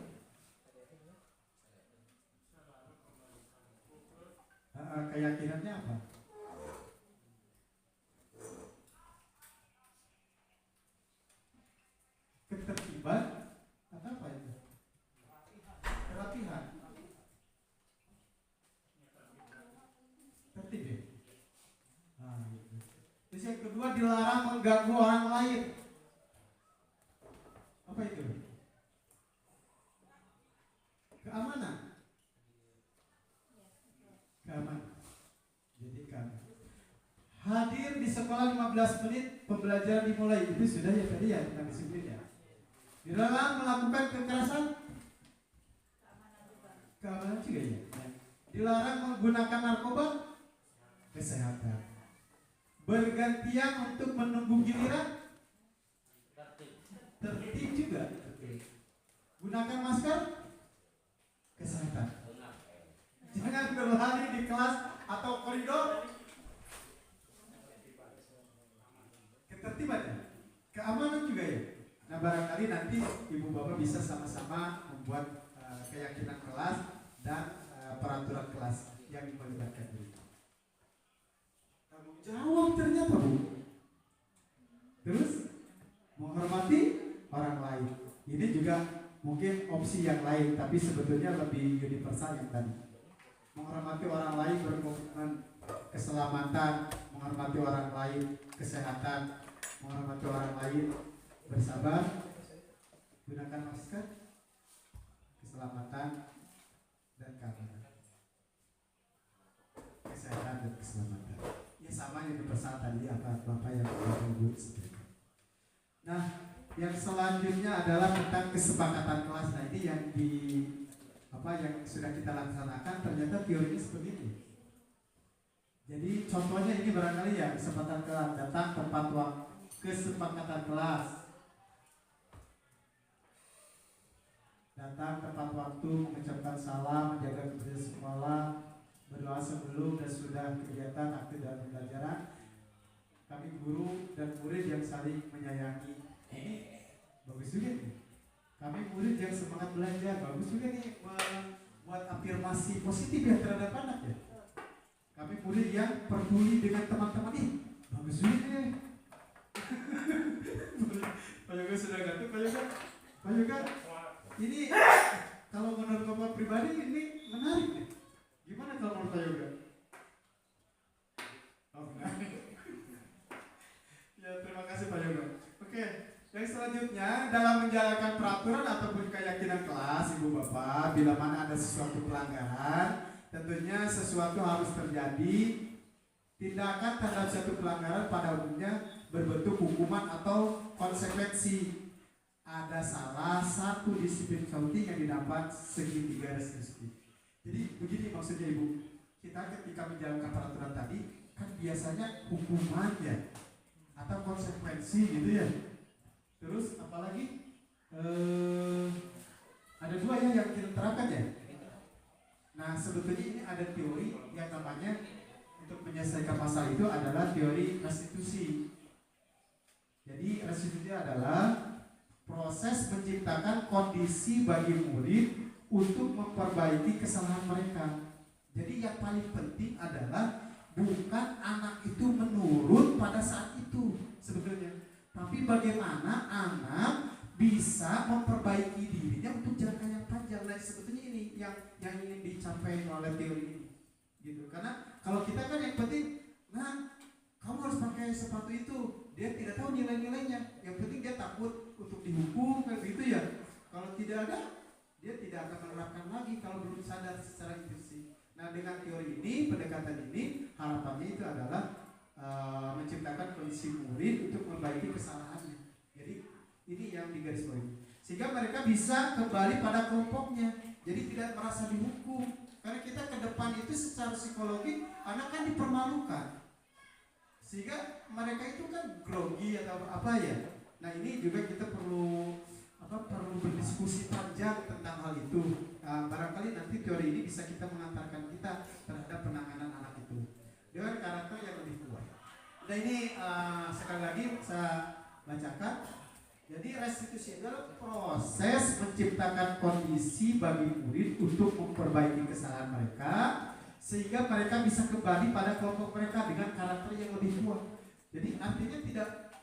Keyakinannya apa? Ketertiban atau apa itu? Kerapihan. Tertib ya? Gitu. Terus yang kedua, dilarang mengganggu orang lain. Apa itu? Keamanan. Keamanan. Jadi kan hadir di sekolah 15 menit, pembelajaran dimulai. Itu sudah ya tadi ya tentang disiplin ya. Dilarang melakukan kekerasan. Keamanan juga ya. Dilarang menggunakan narkoba. Kesehatan. Bergantian untuk menunggu giliran. Tertib juga. Gunakan masker. Kesehatan. Jangan berlari di kelas atau koridor. Ketertiban ya. Keamanan juga ya. Nah barangkali nanti ibu bapak bisa sama-sama membuat keyakinan kelas dan peraturan kelas yang melibatkan diri. Tanggung jawab ternyata Bu. Terus menghormati orang lain. Ini juga mungkin opsi yang lain, tapi sebetulnya lebih universal yang tadi. Menghormati orang lain, berkomitmen keselamatan, menghormati orang lain, kesehatan, menghormati orang lain, bersabar, gunakan masker, keselamatan dan keamanan. Kesehatan dan keselamatan. Ya sama yang universal tadi apa Bapak yang Ibu sebutkan. Nah, yang selanjutnya adalah tentang kesepakatan kelas. Nah, ini yang yang sudah kita laksanakan ternyata teorinya seperti ini. Jadi contohnya ini barangkali ya kesepakatan kelas, datang tepat waktu, kesepakatan kelas. Datang tepat waktu, mengucapkan salam, menjaga kebersihan sekolah, berdoa sebelum dan sudah kegiatan aktif dalam pembelajaran. Kami guru dan murid yang saling menyayangi. Ini bagus juga nih. Kami murid yang semangat belajar, bagus juga nih membuat afirmasi positif ya terhadap anak ya. Kami murid yang peduli dengan teman-teman nih, bagus juga nih. Pak Yoga sudah gantung, Pak Yoga. Ini kalau menurut Bapak pribadi ini menarik nih. Gimana kalau menurut Pak Yoga? Oh, menarik. Ya terima kasih Pak Yoga. Oke. Yang selanjutnya, dalam menjalankan peraturan ataupun keyakinan kelas, Ibu Bapak, bila mana ada sesuatu pelanggaran, tentunya sesuatu harus terjadi. Tindakan terhadap suatu pelanggaran pada umumnya berbentuk hukuman atau konsekuensi. Ada salah satu disiplin counting yang didapat segitiga restitusi. Jadi begini maksudnya Ibu, kita ketika menjalankan peraturan tadi, kan biasanya hukuman ya, atau konsekuensi gitu ya. Terus apalagi ada dua yang kita terapkan ya. Nah sebetulnya ini ada teori yang namanya untuk menyelesaikan masalah itu adalah teori restitusi. Jadi restitusi adalah proses menciptakan kondisi bagi murid untuk memperbaiki kesalahan mereka. Jadi yang paling penting adalah bukan anak itu menurut pada saat itu sebetulnya, tapi bagaimana anak bisa memperbaiki dirinya untuk jangka yang panjang. Nah sebetulnya ini yang ingin dicapai oleh teori ini, gitu. Karena kalau kita kan yang penting, kamu harus pakai sepatu itu, dia tidak tahu nilai-nilainya. Yang penting dia takut untuk dihukum kayak gitu ya. Kalau tidak ada, dia tidak akan menerapkan lagi kalau belum sadar secara intuisi. Nah dengan teori ini, pendekatan ini, harapannya itu adalah menciptakan kondisi murid untuk memperbaiki kesalahannya. Jadi ini yang digarisbawahi, sehingga mereka bisa kembali pada kelompoknya. Jadi tidak merasa dihukum. Karena kita ke depan itu secara psikologi anak kan dipermalukan, sehingga mereka itu kan grogi atau apa ya. Nah ini juga kita perlu berdiskusi panjang tentang hal itu. Barangkali nanti teori ini bisa kita mengantarkan kita terhadap penanganan anak itu. dengan karakter yang lebih kuat. Nah ini sekali lagi saya bacakan. Jadi restitusi adalah proses menciptakan kondisi bagi murid untuk memperbaiki kesalahan mereka sehingga mereka bisa kembali pada kelompok mereka dengan karakter yang lebih kuat. Jadi artinya tidak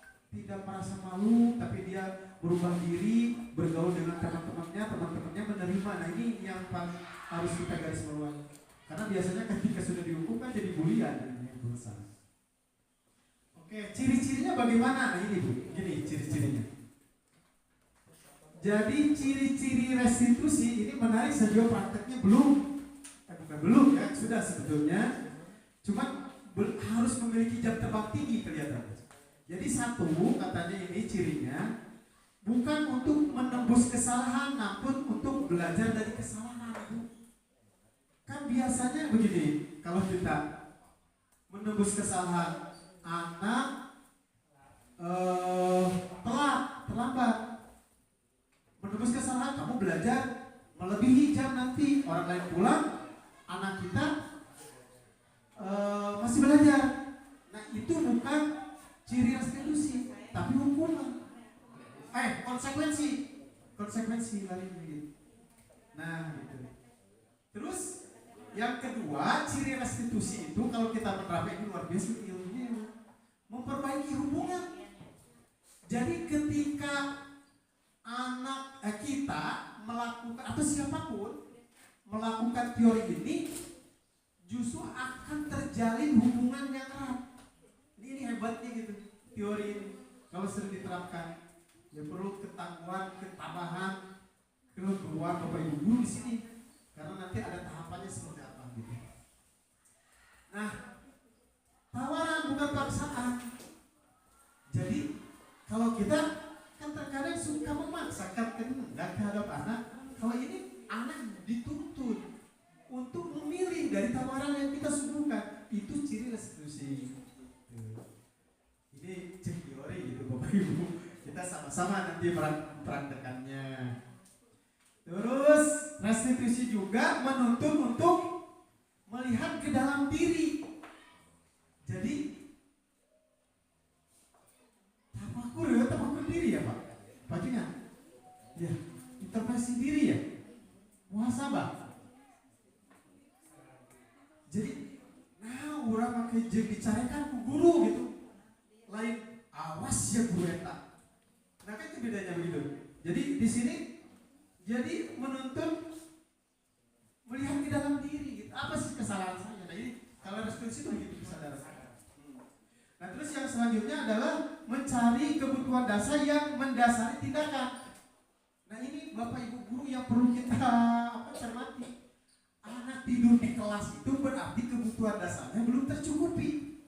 merasa malu, tapi dia berubah diri, bergaul dengan teman-temannya menerima. Nah ini yang paling harus kita garis bawahi. Karena biasanya ketika sudah dihukum kan jadi bulian yang berusaha. Oke, ciri-cirinya bagaimana? Nah ini Bu, gini ciri-cirinya. Jadi ciri-ciri restitusi ini menarik sejauh prakteknya bukan belum ya, sudah sebetulnya. Cuma harus memiliki jam terbang tinggi kelihatan. Jadi satu katanya ini cirinya bukan untuk menembus kesalahan, namun untuk belajar dari kesalahan. Kan biasanya begini, kalau kita menembus kesalahan, anak terlambat. Menembus kesalahan, kamu belajar melebihi jam nanti orang lain pulang, anak kita masih belajar. Nah itu bukan ciri restitusi, tapi hukuman. Konsekuensi lari gitu. Nah gitu. Terus yang kedua, ciri restitusi itu kalau kita menerapkan ini luar biasa ilmunya, memperbaiki hubungan. Jadi ketika anak kita melakukan atau siapapun melakukan teori ini, justru akan terjalin hubungan yang erat. Ini hebatnya gitu teori ini. Kalau sering diterapkan, ya perlu ketangguhan, ketabahan, keluar Bapak Ibu guru di sini. Karena nanti ada tahapannya seperti apa gitu. Nah, tawaran bukan paksaan. Jadi kalau kita kan terkadang suka memaksakan kehendak terhadap anak. Kalau ini anak dituntut untuk memilih dari tawaran yang kita suguhkan. Itu ciri restitusi. Ini cek teori gitu Bapak Ibu. Kita sama-sama nanti mempraktekannya. Terus restitusi juga menuntun untuk melihat ke dalam diri. Jadi tafakur diri ya Pak. Bajunya, ya intervensi diri ya, muhasabah. Jadi, nah orang pakai dicarikan ke guru gitu, lain awas ya guru eta. Nah kan itu bedanya begitu. Jadi di sini jadi menuntun melihat ke dalam diri gitu. Apa sih kesalahan saya? Nah jadi kalau restitusi itu begitu kesadaran. Nah terus yang selanjutnya adalah mencari kebutuhan dasar yang mendasari tindakan. Nah ini Bapak Ibu guru yang perlu kita cermati. Anak tidur di kelas itu berarti kebutuhan dasarnya belum tercukupi.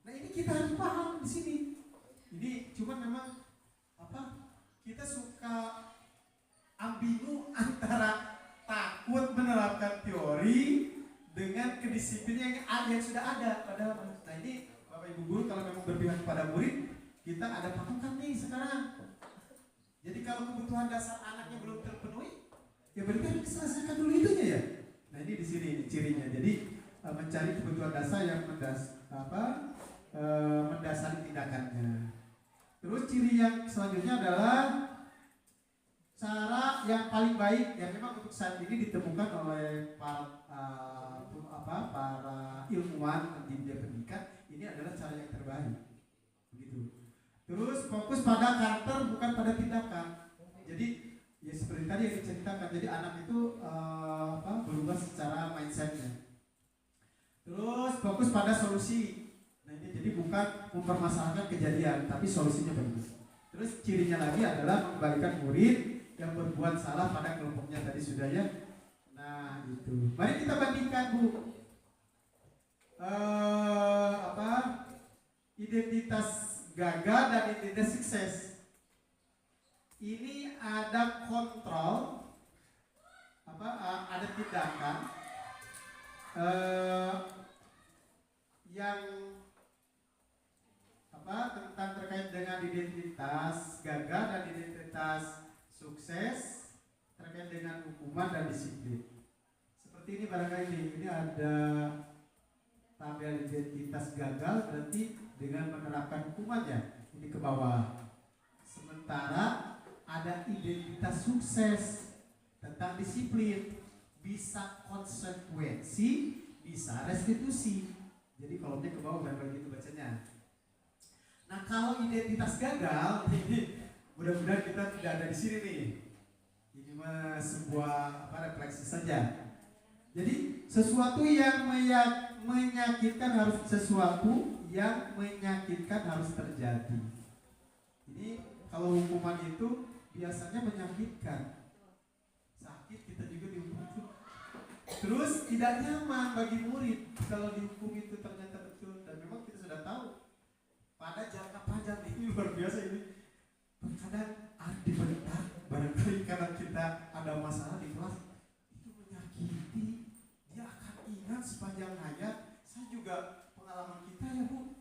Nah ini kita harus paham di sini. Ini cuma memang kita suka ambigu antara takut menerapkan teori dengan kedisiplinan yang sudah ada. Padahal, nah ini Bapak Ibu guru kalau memang berpihak kepada murid, kita ada patokan nih sekarang. Jadi kalau kebutuhan dasar anaknya belum terpenuhi, ya berarti harus diselesaikan dulu itunya ya. Nah ini di sini cirinya. Jadi mencari kebutuhan dasar yang mendasari tindakannya. Terus ciri yang selanjutnya adalah cara yang paling baik yang memang untuk saat ini ditemukan oleh para ilmuwan di dunia pendidikan, ini adalah cara yang terbaik. Begitu. Terus fokus pada karakter bukan pada tindakan. Jadi ya seperti tadi yang diceritakan, jadi anak itu berubah secara mindsetnya. Terus fokus pada solusi. Nah ini jadi bukan mempermasalahkan kejadian, tapi solusinya bagus. Terus cirinya lagi adalah mengembalikan murid yang berbuat salah pada kelompoknya tadi sudah ya. Nah itu. Mari kita bandingkan Bu. Identitas gagal dan identitas sukses. Ini ada kontrol, ada tindakan yang tentang terkait dengan identitas gagal dan identitas sukses terkait dengan hukuman dan disiplin. Seperti ini barangkali ini ada tabel identitas gagal berarti dengan menerapkan hukumannya ini ke bawah. Sementara ada identitas sukses tentang disiplin, bisa konsekuensi, bisa restitusi. Jadi kolomnya ke bawah barangkali gitu bacanya. Nah kalau identitas gagal, ini mudah-mudahan kita tidak ada di sini nih. Ini mah sebuah refleksi saja. Jadi sesuatu yang menyakitkan harus terjadi. Ini kalau hukuman itu biasanya menyakitkan. Sakit kita juga dihukum. Terus tidak nyaman bagi murid kalau dihukum itu ternyata betul dan memang kita sudah tahu pada jangka panjang ini luar biasa ini. Terkadang dibentak barangkali karena kita ada masalah di kelas itu menyakiti, dia akan ingat sepanjang hayat. Saya juga pengalaman kita ya Bu,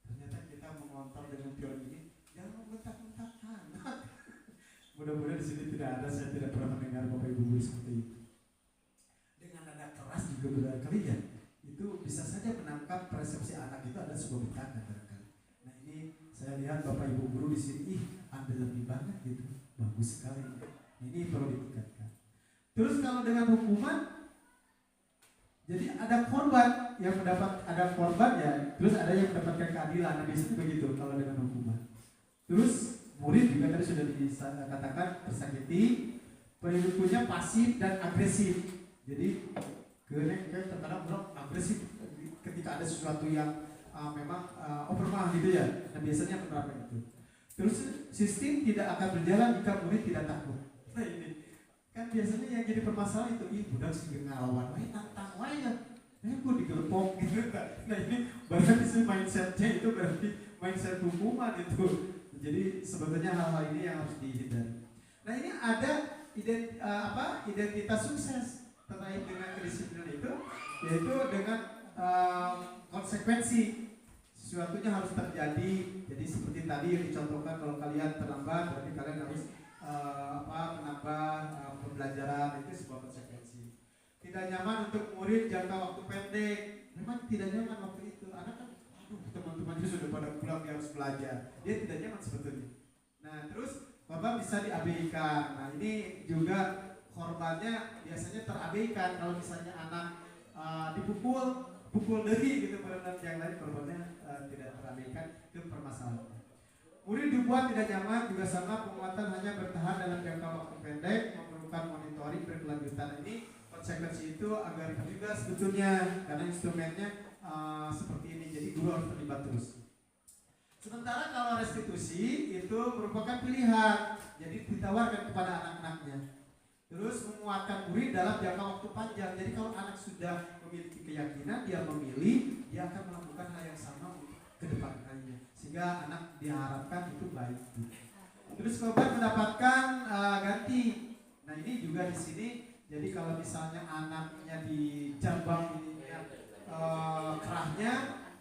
ternyata kita mengontrol dengan teori ini jangan membentak-bentak anak. Mudah-mudahan di sini tidak ada, saya tidak pernah mendengar Bapak Ibu guru seperti itu. Dengan nada keras juga barangkali ya, itu bisa saja menangkap persepsi anak itu ada sebuah bentakan barangkali. Nah ini saya lihat Bapak Ibu guru di sini, Anda lebih banget gitu, bagus sekali. Ini perlu ditingkatkan. Terus kalau dengan hukuman, jadi ada korban yang ada korban ya, terus ada yang mendapatkan keadilan. Nah biasanya begitu kalau dengan hukuman. Terus murid juga tadi sudah dikatakan tersakiti, perilakunya pasif dan agresif. Jadi terkadang orang agresif ketika ada sesuatu yang memang overmah gitu ya. Nah biasanya menerapkan itu. Terus sistem tidak akan berjalan jika murid tidak takut. Nah ini kan biasanya yang jadi permasalahan itu, budak sih ngelawan, tantang wae ya, gue digelepok gitu. Nah ini berarti mindsetnya itu berarti mindset hukuman itu. Jadi sebetulnya hal-hal ini yang harus dihindari. Nah ini ada identitas sukses terkait dengan kedisiplinan itu, yaitu dengan konsekuensi. Sesuatunya harus terjadi. Jadi seperti tadi yang dicontohkan, kalau kalian terlambat berarti kalian harus menambah pembelajaran, itu sebuah konsekuensi. Tidak nyaman untuk murid jangka waktu pendek. Memang tidak nyaman waktu itu. Anak kan teman-temannya sudah pada pulang, dia harus belajar, dia tidak nyaman sebetulnya. Nah terus korban bisa diabaikan. Nah ini juga korbannya biasanya terabaikan. Kalau misalnya anak pukul dari gitu, pada yang lain korbannya tidak terabaikan, itu permasalahan. Murid dibuat tidak nyaman juga sama, penguatan hanya bertahan dalam jangka waktu pendek, memerlukan monitoring berkelanjutan. Ini konsekuensi itu agar juga sebetulnya karena instrumennya seperti ini, jadi guru harus terlibat terus. Sementara kalau restitusi itu merupakan pilihan, jadi ditawarkan kepada anak-anaknya. Terus menguatkan murid dalam jangka waktu panjang. Jadi kalau anak sudah memiliki keyakinan, dia memilih, dia akan melakukan hal yang sama untuk ke depan kalinya, sehingga anak diharapkan itu baik. Terus korban mendapatkan ganti. Nah ini juga di sini. Jadi kalau misalnya anaknya dijambang ininya kerahnya,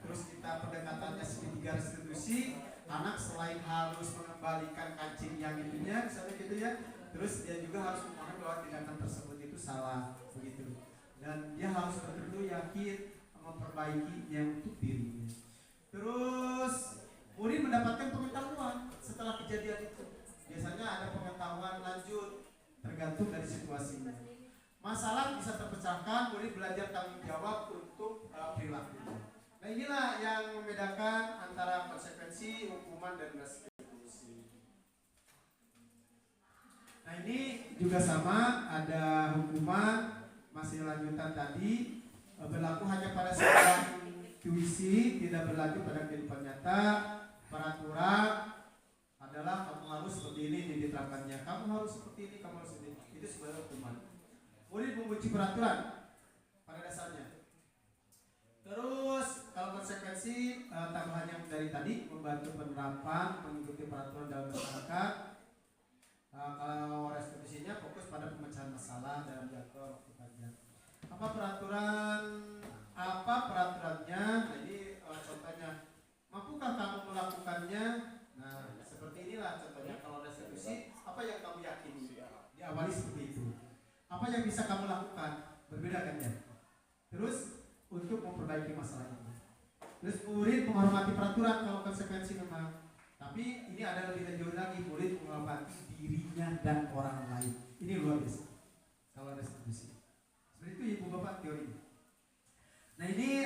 terus kita pendekatannya segitiga restitusi, anak selain harus mengembalikan kancing yang itunya, misalnya gitu ya, terus dia juga harus memohon bahwa tindakan tersebut itu salah begitu, dan dia harus betul-betul yakin memperbaikinya untuk dirinya. Terus murid mendapatkan pengetahuan setelah kejadian itu. Biasanya ada pengetahuan lanjut tergantung dari situasinya. Masalah bisa terpecahkan, murid belajar tanggung jawab untuk perilakunya. Nah inilah yang membedakan antara konsekuensi, hukuman, dan restitusi. Nah ini juga sama, ada hukuman, masih lanjutan tadi, berlaku hanya pada sidang tuisi, tidak berlaku pada kehidupan nyata. Peraturan adalah kamu harus seperti ini diterapkannya, kamu harus seperti ini, kamu harus ini. Itu sebenarnya hukuman. Murid membenci peraturan pada dasarnya. Terus kalau konsekuensi tambahannya dari tadi, membantu penerapan, mengikuti peraturan dalam masyarakat. Kalau restitusinya fokus pada pemecahan masalah dalam jangka waktu panjang. Apa peraturannya? Nah ini contohnya. Mampukah kamu melakukannya? Nah seperti inilah contohnya. Kalau restitusi, apa yang kamu yakini? Diawali seperti itu. Apa yang bisa kamu lakukan? Berbeda kan ya? Terus untuk memperbaiki masalah ini. Terus murid menghormati peraturan kalau konsekuensi memang. Tapi ini ada lebih jauh lagi, murid menghormati dirinya dan orang lain. Ini luar biasa. Kalau restitusi. Seperti itu ibu bapak teori. Nah ini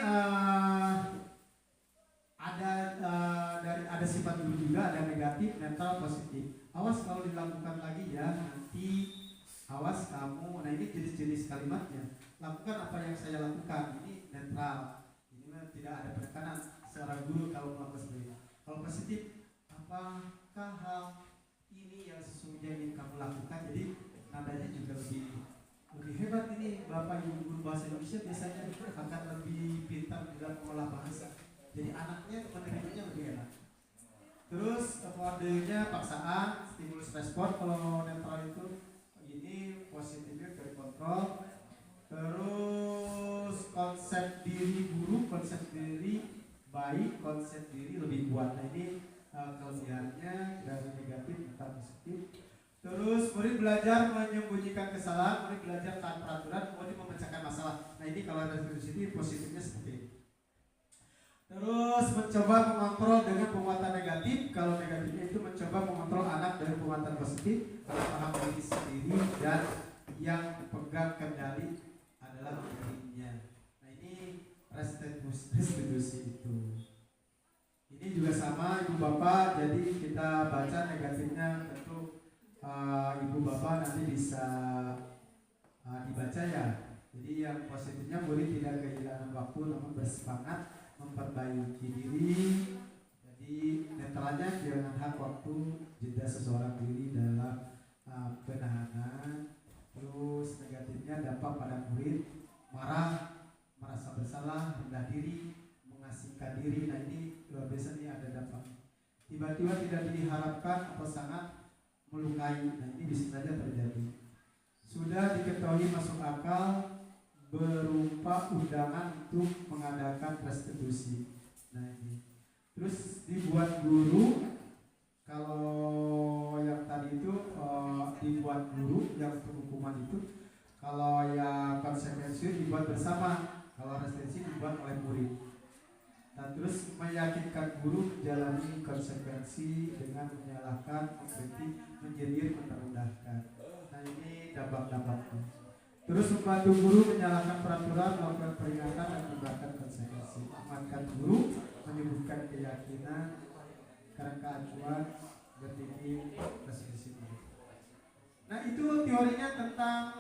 ada sifat dulu juga, ada negatif, netral, positif. Awas kalau dilakukan lagi ya, nanti awas kamu. Nah ini jenis-jenis kalimatnya. Lakukan apa yang saya lakukan. Ini netral. Ini tidak ada penekanan seorang guru kalau melakukan seperti itu. Kalau positif, apakah hal ini yang sesungguhnya ingin kamu lakukan? Jadi nadanya juga lebih hebat ini. Bapak ibu guru bahasa Indonesia biasanya akan lebih pintar dalam mengolah bahasa. Jadi anaknya menerimanya lebih enak. Terus kodenya paksaan, stimulus respon. Kalau netral itu ini positifnya dari kontrol. Terus konsep diri buruk, konsep diri baik, konsep diri lebih kuat. Nah ini kelebihannya dari negatif atau positif. Terus murid belajar menyembunyikan kesalahan, murid belajar taat peraturan, murid memecahkan masalah. Nah ini kalau dari sini positifnya seperti ini. Terus mencoba mengontrol dengan penguatan negatif. Kalau negatifnya itu mencoba mengontrol anak dengan penguatan positif. Kalau paham diri sendiri dan yang pegang kendali adalah dirinya. Nah ini restitusi itu. Ini juga sama ibu bapak. Jadi kita baca negatifnya tentu ibu bapak nanti bisa dibaca ya. Jadi yang positifnya murid tidak kehilangan waktu namun bersemangat memperbaiki diri. Jadi netralnya jangan hak waktu jeda seseorang diri dalam penahanan. Terus negatifnya dampak pada murid marah, merasa bersalah, rendah diri, mengasingkan diri. Nah ini luar biasa nih ada dampak. Tiba-tiba tidak diharapkan atau sangat melukai. Nah ini bisa saja terjadi. Sudah diketahui masuk akal berupa undangan untuk mengadakan restitusi. Nah ini. Terus dibuat guru. Kalau yang tadi itu dibuat guru yang hukuman itu. Kalau yang konsekuensi dibuat bersama. Kalau restitusi dibuat oleh murid. Nah terus meyakinkan guru menjalani konsekuensi dengan menyalahkan, mengkritik, menjadi merendahkan. Nah ini dampak-dampaknya. Terus membantu guru menyalahkan peraturan, melakukan peringatan dan memberikan konsekuensi. Mengamankan guru, menyebutkan keyakinan, kerangka acuan, berdiri, restitusi. Nah itu teorinya tentang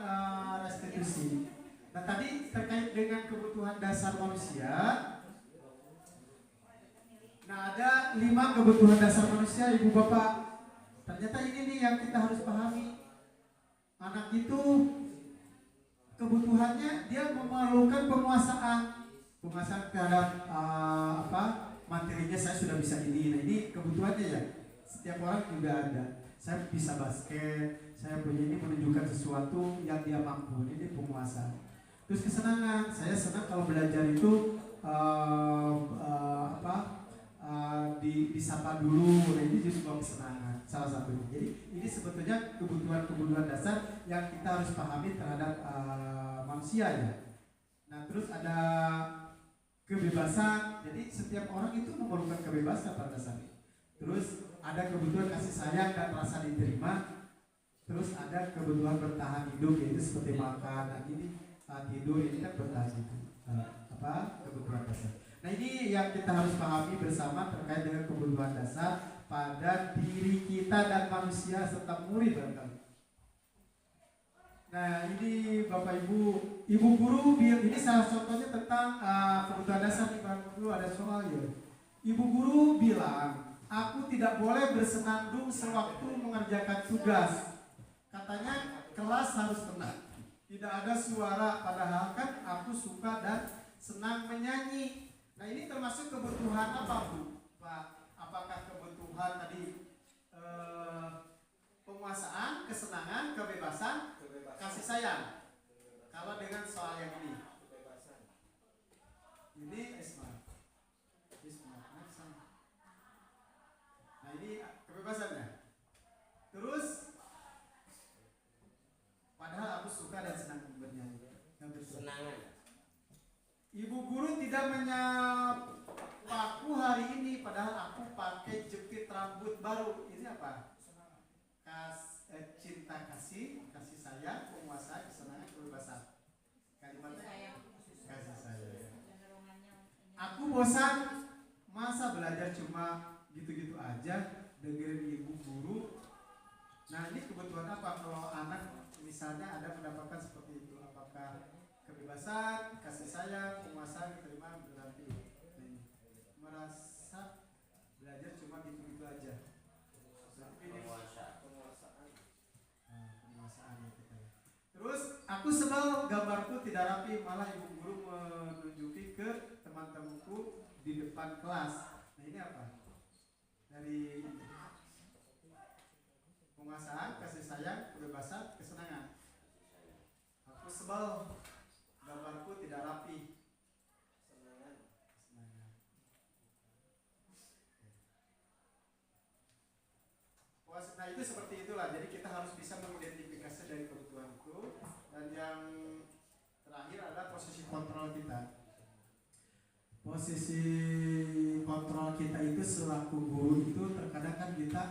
restitusi. Nah tadi terkait dengan kebutuhan dasar manusia. Nah ada 5 kebutuhan dasar manusia ibu bapak. Ternyata ini nih yang kita harus pahami. Anak itu kebutuhannya dia memerlukan penguasaan terhadap materinya. Saya sudah bisa ini. Nah ini kebutuhannya ya. Setiap orang juga ada. Saya bisa basket, saya punya ini menunjukkan sesuatu yang dia mampu. Ini penguasaan. Terus kesenangan. Saya senang kalau belajar itu disapa dulu. Nah ini juga kesenangan salah satunya. Jadi ini sebetulnya kebutuhan dasar yang kita harus pahami terhadap manusia ya. Nah terus ada kebebasan. Jadi setiap orang itu memerlukan kebebasan pada dasarnya. Terus ada kebutuhan kasih sayang dan rasa diterima. Terus ada kebutuhan bertahan hidup, yaitu seperti makan. Nah ini tidur ini kan bertahan hidup. Kebutuhan dasar. Nah ini yang kita harus pahami bersama terkait dengan kebutuhan dasar pada diri kita dan manusia serta murid barangkali. Nah ini Bapak Ibu guru, ini salah contohnya tentang kebutuhan dasar nih Bapak Guru, ada soal ya. Ibu guru bilang, aku tidak boleh bersenandung sewaktu mengerjakan tugas. Katanya kelas harus tenang, tidak ada suara, padahal kan aku suka dan senang menyanyi. Nah ini termasuk kebutuhan apa Bu? Pak, apakah kebutuhan tadi penguasaan, kesenangan, kebebasan, kasih sayang? Kalau dengan soal yang ini Isma. Nah ini kebebasannya. Terus padahal aku suka dan senang bernyanyi.
Senangan.
Ibu guru tidak baru ini apa? Cinta kasih, kasih sayang, penguasa, kesenangan, kebebasan. Kalimatnya kasih sayang. Aku bosan, masa belajar cuma gitu-gitu aja, dengerin ibu guru. Nah ini kebutuhan apa kalau anak misalnya ada mendapatkan seperti itu? Apakah kebebasan, kasih sayang, penguasaan, diterima berarti merasa belajar cuma gitu-gitu aja. Penguasaan ya kita. Terus aku sebel gambarku tidak rapi, malah ibu guru menunjuki ke teman-temanku di depan kelas. Nah ini apa? Dari penguasaan, kasih sayang, kebebasan, kesenangan. Aku sebel gambarku tidak rapi. Kesenangan. Nah itu seperti itulah. Jadi kita harus bisa mengidentifikasi dari kebutuhan itu. Dan yang terakhir adalah posisi kontrol kita. Posisi kontrol kita itu selaku guru itu terkadang kan kita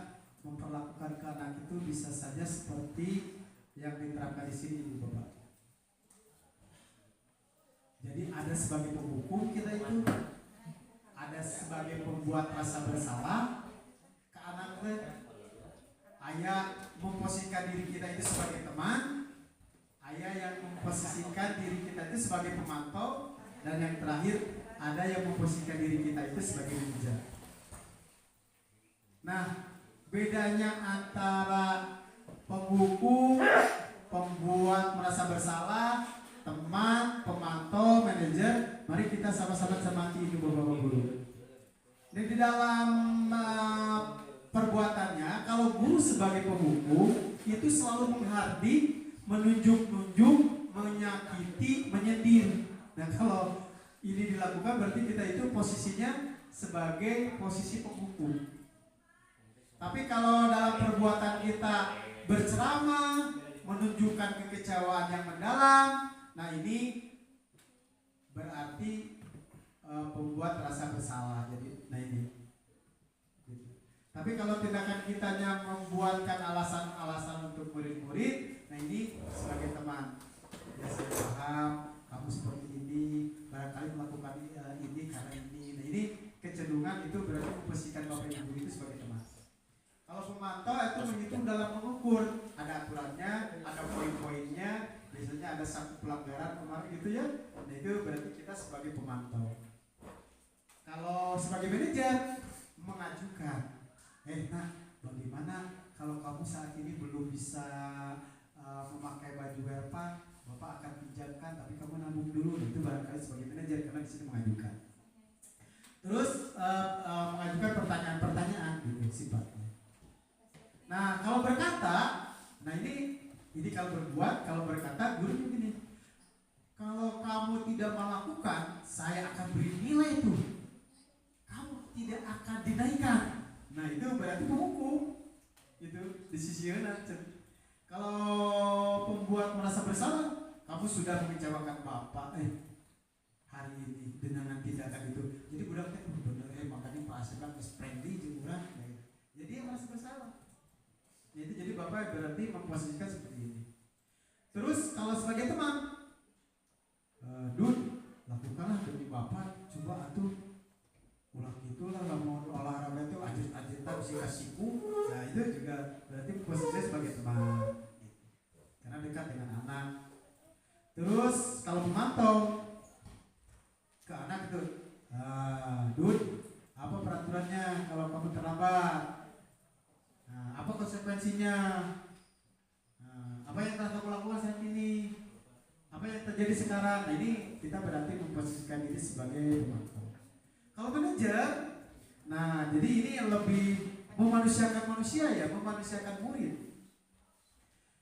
memperlakukan ke anak itu bisa saja seperti yang diterapkan di sini Ibu Bapak. Jadi ada sebagai penghukum kita itu, ada sebagai pembuat rasa bersalah ke anaknya. Ayah memposisikan diri kita itu sebagai teman, ayah yang memposisikan diri kita itu sebagai pemantau, dan yang terakhir ada yang memposisikan diri kita itu sebagai bijak. Nah, bedanya antara penghukum, pembuat merasa bersalah, teman, pemantau, manajer, mari kita sama-sama cermati itu Bapak Guru. Dan di dalam perbuatannya, kalau guru sebagai penghukum itu selalu menghardik, menunjuk-nunjuk, menyakiti, menyindir. Nah kalau ini dilakukan berarti kita itu posisinya sebagai posisi penghukum. Tapi kalau dalam perbuatan kita berceramah, menunjukkan kekecewaan yang mendalam, nah ini berarti pembuat rasa bersalah. Jadi, nah ini. Tapi kalau tindakan kitanya membuatkan alasan-alasan untuk murid-murid, nah ini sebagai teman. Ya saya paham, kamu seperti ini, barangkali melakukan ini karena ini. Nah ini kecenderungan itu berarti memposisikan Bapak Ibu itu sebagai teman. Kalau pemantau itu menghitung dalam mengukur, ada aturannya, ada poin-poinnya, biasanya ada satu pelanggaran kemarin gitu ya. Nah itu berarti kita sebagai pemantau. Kalau sebagai manajer mengajukan. Nah, bagaimana kalau kamu saat ini belum bisa memakai baju Werpa, Bapak akan pinjamkan, tapi kamu nabung dulu. Itu barangkali sebagai manajer karena di sini mengajukan. Terus mengajukan pertanyaan-pertanyaan gitu sifatnya. Nah, kalau berkata, nah ini kalau berbuat, kalau berkata, gurunya gini. Kalau kamu tidak melakukan, saya akan beri nilai itu. Kamu tidak akan dinaikkan. Nah itu berarti penghukum. Itu decisioner. Kalau pembuat merasa bersalah, kamu sudah mengecewakan Bapak hari ini dengan tindakan itu. Jadi budaknya benar makanya Pak Asep friendly jemuran. Jadi dia merasa bersalah. Jadi Bapak berarti memposisikan seperti ini. Terus kalau sebagai teman, Dun, lakukanlah demi Bapak. Coba atuh ulah gitulah, mau olahraga itu ajit-ajitan si kasiku. Nah itu juga berarti posisinya sebagai teman karena dekat dengan anak. Terus kalau memantau ke anak itu, Dun, apa peraturannya kalau kamu terlambat? Nah, apa konsekuensinya? Apa yang telah kamu lakukan saat ini? Apa yang terjadi sekarang? Nah ini kita berarti memposisikan diri sebagai pemantau. Kalau manajer, nah jadi ini yang lebih memanusiakan manusia ya, memanusiakan murid.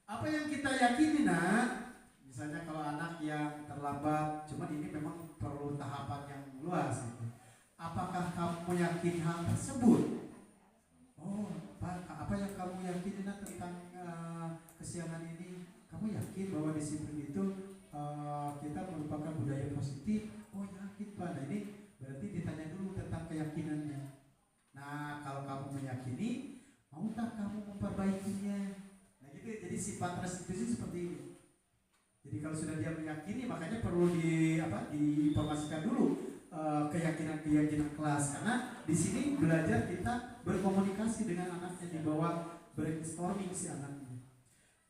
Apa yang kita yakini nak, misalnya kalau anak yang terlambat, cuma ini memang perlu tahapan yang luas gitu. Apakah kamu yakin hal tersebut? Oh, Pak, apa yang kamu yakini nak tentang kesiangan ini? Kamu yakin bahwa disiplin itu kita merupakan budaya positif? Oh yakin Pak. Nah ini berarti ditanya dulu tentang keyakinannya. Nah kalau kamu meyakini, sifat restitusi seperti ini. Jadi kalau sudah dia meyakini, makanya perlu diinformasikan dulu keyakinan kelas, karena di sini belajar kita berkomunikasi dengan anaknya, di bawah brainstorming si anaknya.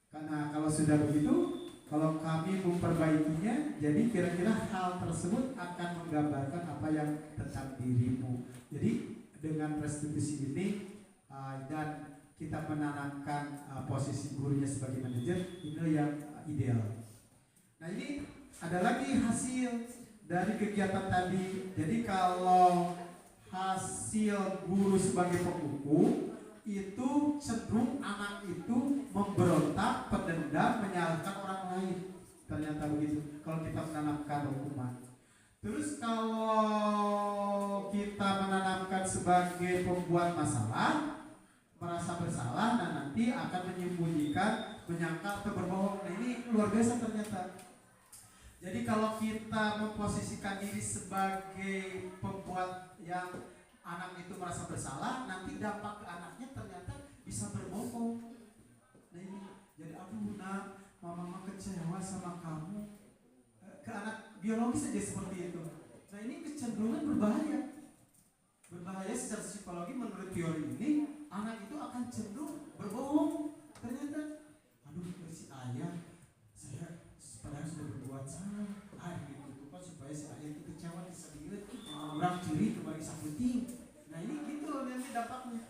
Karena kalau sudah begitu, kalau kami memperbaikinya, jadi kira-kira hal tersebut akan menggambarkan apa yang tentang dirimu. Jadi dengan restitusi ini dan kita menanamkan posisi gurunya sebagai manajer, ini yang ideal. Nah, ini ada lagi hasil dari kegiatan tadi. Jadi kalau hasil guru sebagai pembuku itu cenderung anak itu memberontak, pendendam, menyalahkan orang lain. Ternyata begitu kalau kita menanamkan hukuman. Terus kalau kita menanamkan sebagai pembuat masalah, merasa bersalah, dan nanti akan menyembunyikan, menyangkal atau berbohong. Nah, ini luar biasa ternyata. Jadi kalau kita memposisikan diri sebagai pembuat yang anak itu merasa bersalah, nanti dampak ke anaknya ternyata bisa berbohong. Nah, ini jadi aduh nak, mama kecewa sama kamu. Ke anak biologis saja seperti itu. Nah, ini kecenderungan berbahaya. Berbahaya secara psikologi. Menurut teori ini, anak itu akan cenderung berbohong. Ternyata, aduh si ayah, saya padahal sudah berbuat salah. Gitu kan supaya si ayah itu kecewa, disediut, orang curi kembali saputing. Nah, ini gitu nanti dampaknya.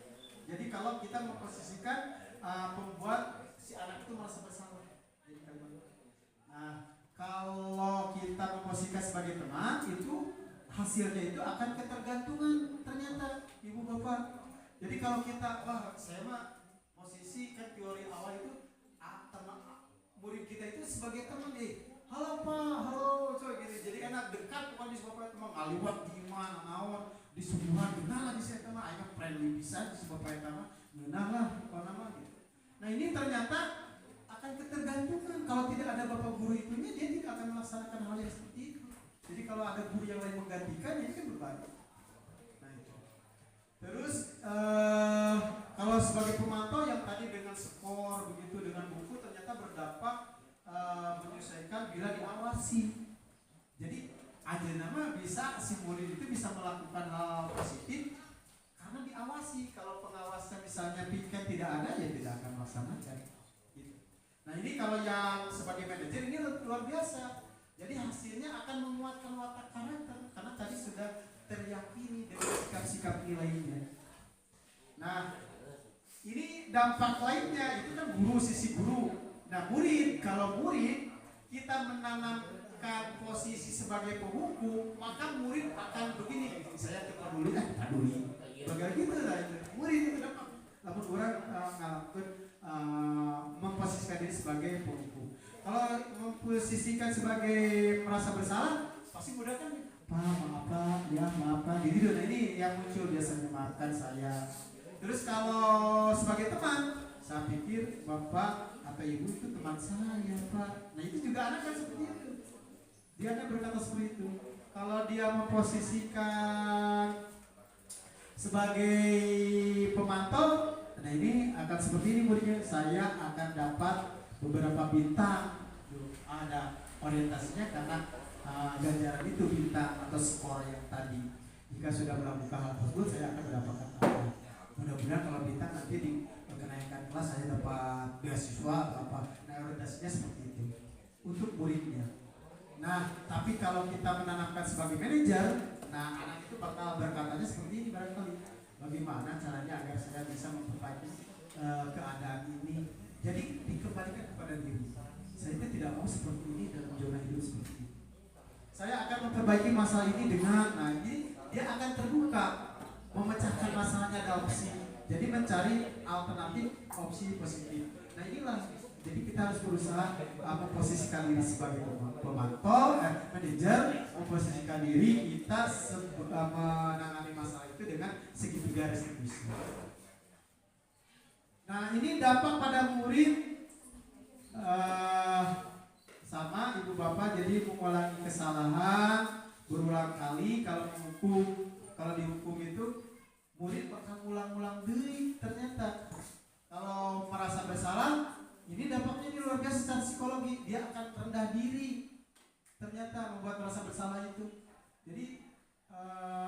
Jadi kalau kita memposisikan membuat si anak itu merasa bersalah. Jadi nah, kalau kita memposisikan sebagai teman, itu hasilnya itu akan ketergantungan ternyata ibu bapak. Jadi kalau kita, saya mah posisi kan teori awal itu murid kita itu sebagai teman, halo pak, halo coy gini. Jadi enak dekat, bukan di bapak teman ngaliwat di mana naon di subuhan, kenal lah di saya teman, ayam friendly bisa di bapak teman, kenal lah apa nama gitu. Nah, ini ternyata akan ketergantungan. Kalau tidak ada bapak guru itunya, dia tidak akan melaksanakan hal yang seperti itu. Jadi kalau ada guru yang lain menggantikan, ini kan berbahaya. Nah, itu. Terus kalau sebagai pemantau yang tadi dengan skor begitu, dengan buku, ternyata berdampak menyelesaikan bila diawasi. Jadi ajenama bisa, si murid itu bisa melakukan hal positif karena diawasi. Kalau pengawasan misalnya piket tidak ada, ya tidak akan melaksanakan. Gitu. Nah, ini kalau yang sebagai manajer ini luar biasa. Jadi hasilnya akan menguatkan watak karakter karena tadi sudah teryakini dengan sikap-sikap nilainya. Nah, ini dampak lainnya itu kan guru, sisi guru. Nah, murid, kalau murid kita menanamkan posisi sebagai pembuku, maka murid akan begini, saya kita dulu bagaimana gitu lah itu. Murid itu dapat, namun orang memposisikan diri sebagai pembuku. Kalau memposisikan sebagai merasa bersalah, pasti mudah kan, maaf, jadi ini yang muncul biasanya, maafkan saya. Terus kalau sebagai teman, saya pikir bapak atau ibu itu teman saya pak. Nah, itu juga anak kan seperti itu. Dia akan berkata seperti itu. Kalau dia memposisikan sebagai pemantau, nah ini akan seperti ini muridnya. Saya akan dapat beberapa bintang. Ada orientasinya karena ganjaran itu bintang atau skor yang tadi. Jika sudah melakukan hal tersebut, saya akan mendapatkan apa? Mudah-mudahan kalau bintang nanti di kenaikan kelas saya dapat beasiswa atau apa. Nah, orientasinya seperti itu untuk muridnya. Nah, tapi kalau kita menanamkan sebagai manajer, nah anak itu bakal berkatanya seperti ini barangkali. Bagaimana caranya agar saya bisa memperbaiki keadaan ini? Jadi dikembalikan kepada diri. Saya tidak mau seperti ini dalam zona hidup seperti ini. Saya akan memperbaiki masalah ini dengan, nah ini dia akan terbuka, memecahkan masalahnya ada opsi. Jadi mencari alternatif opsi positif. Nah, inilah. Jadi kita harus berusaha memposisikan diri sebagai pemantau, manajer, memposisikan diri kita menangani masalah itu dengan segitiga restitusi. Nah, ini dampak pada murid sama ibu bapak, jadi mengulangi kesalahan berulang kali. Kalau dihukum itu murid bakal ulang-ulang deui ternyata. Kalau merasa bersalah ini dampaknya ini luar biasa secara psikologi. Dia akan rendah diri. Ternyata membuat merasa bersalah itu. Jadi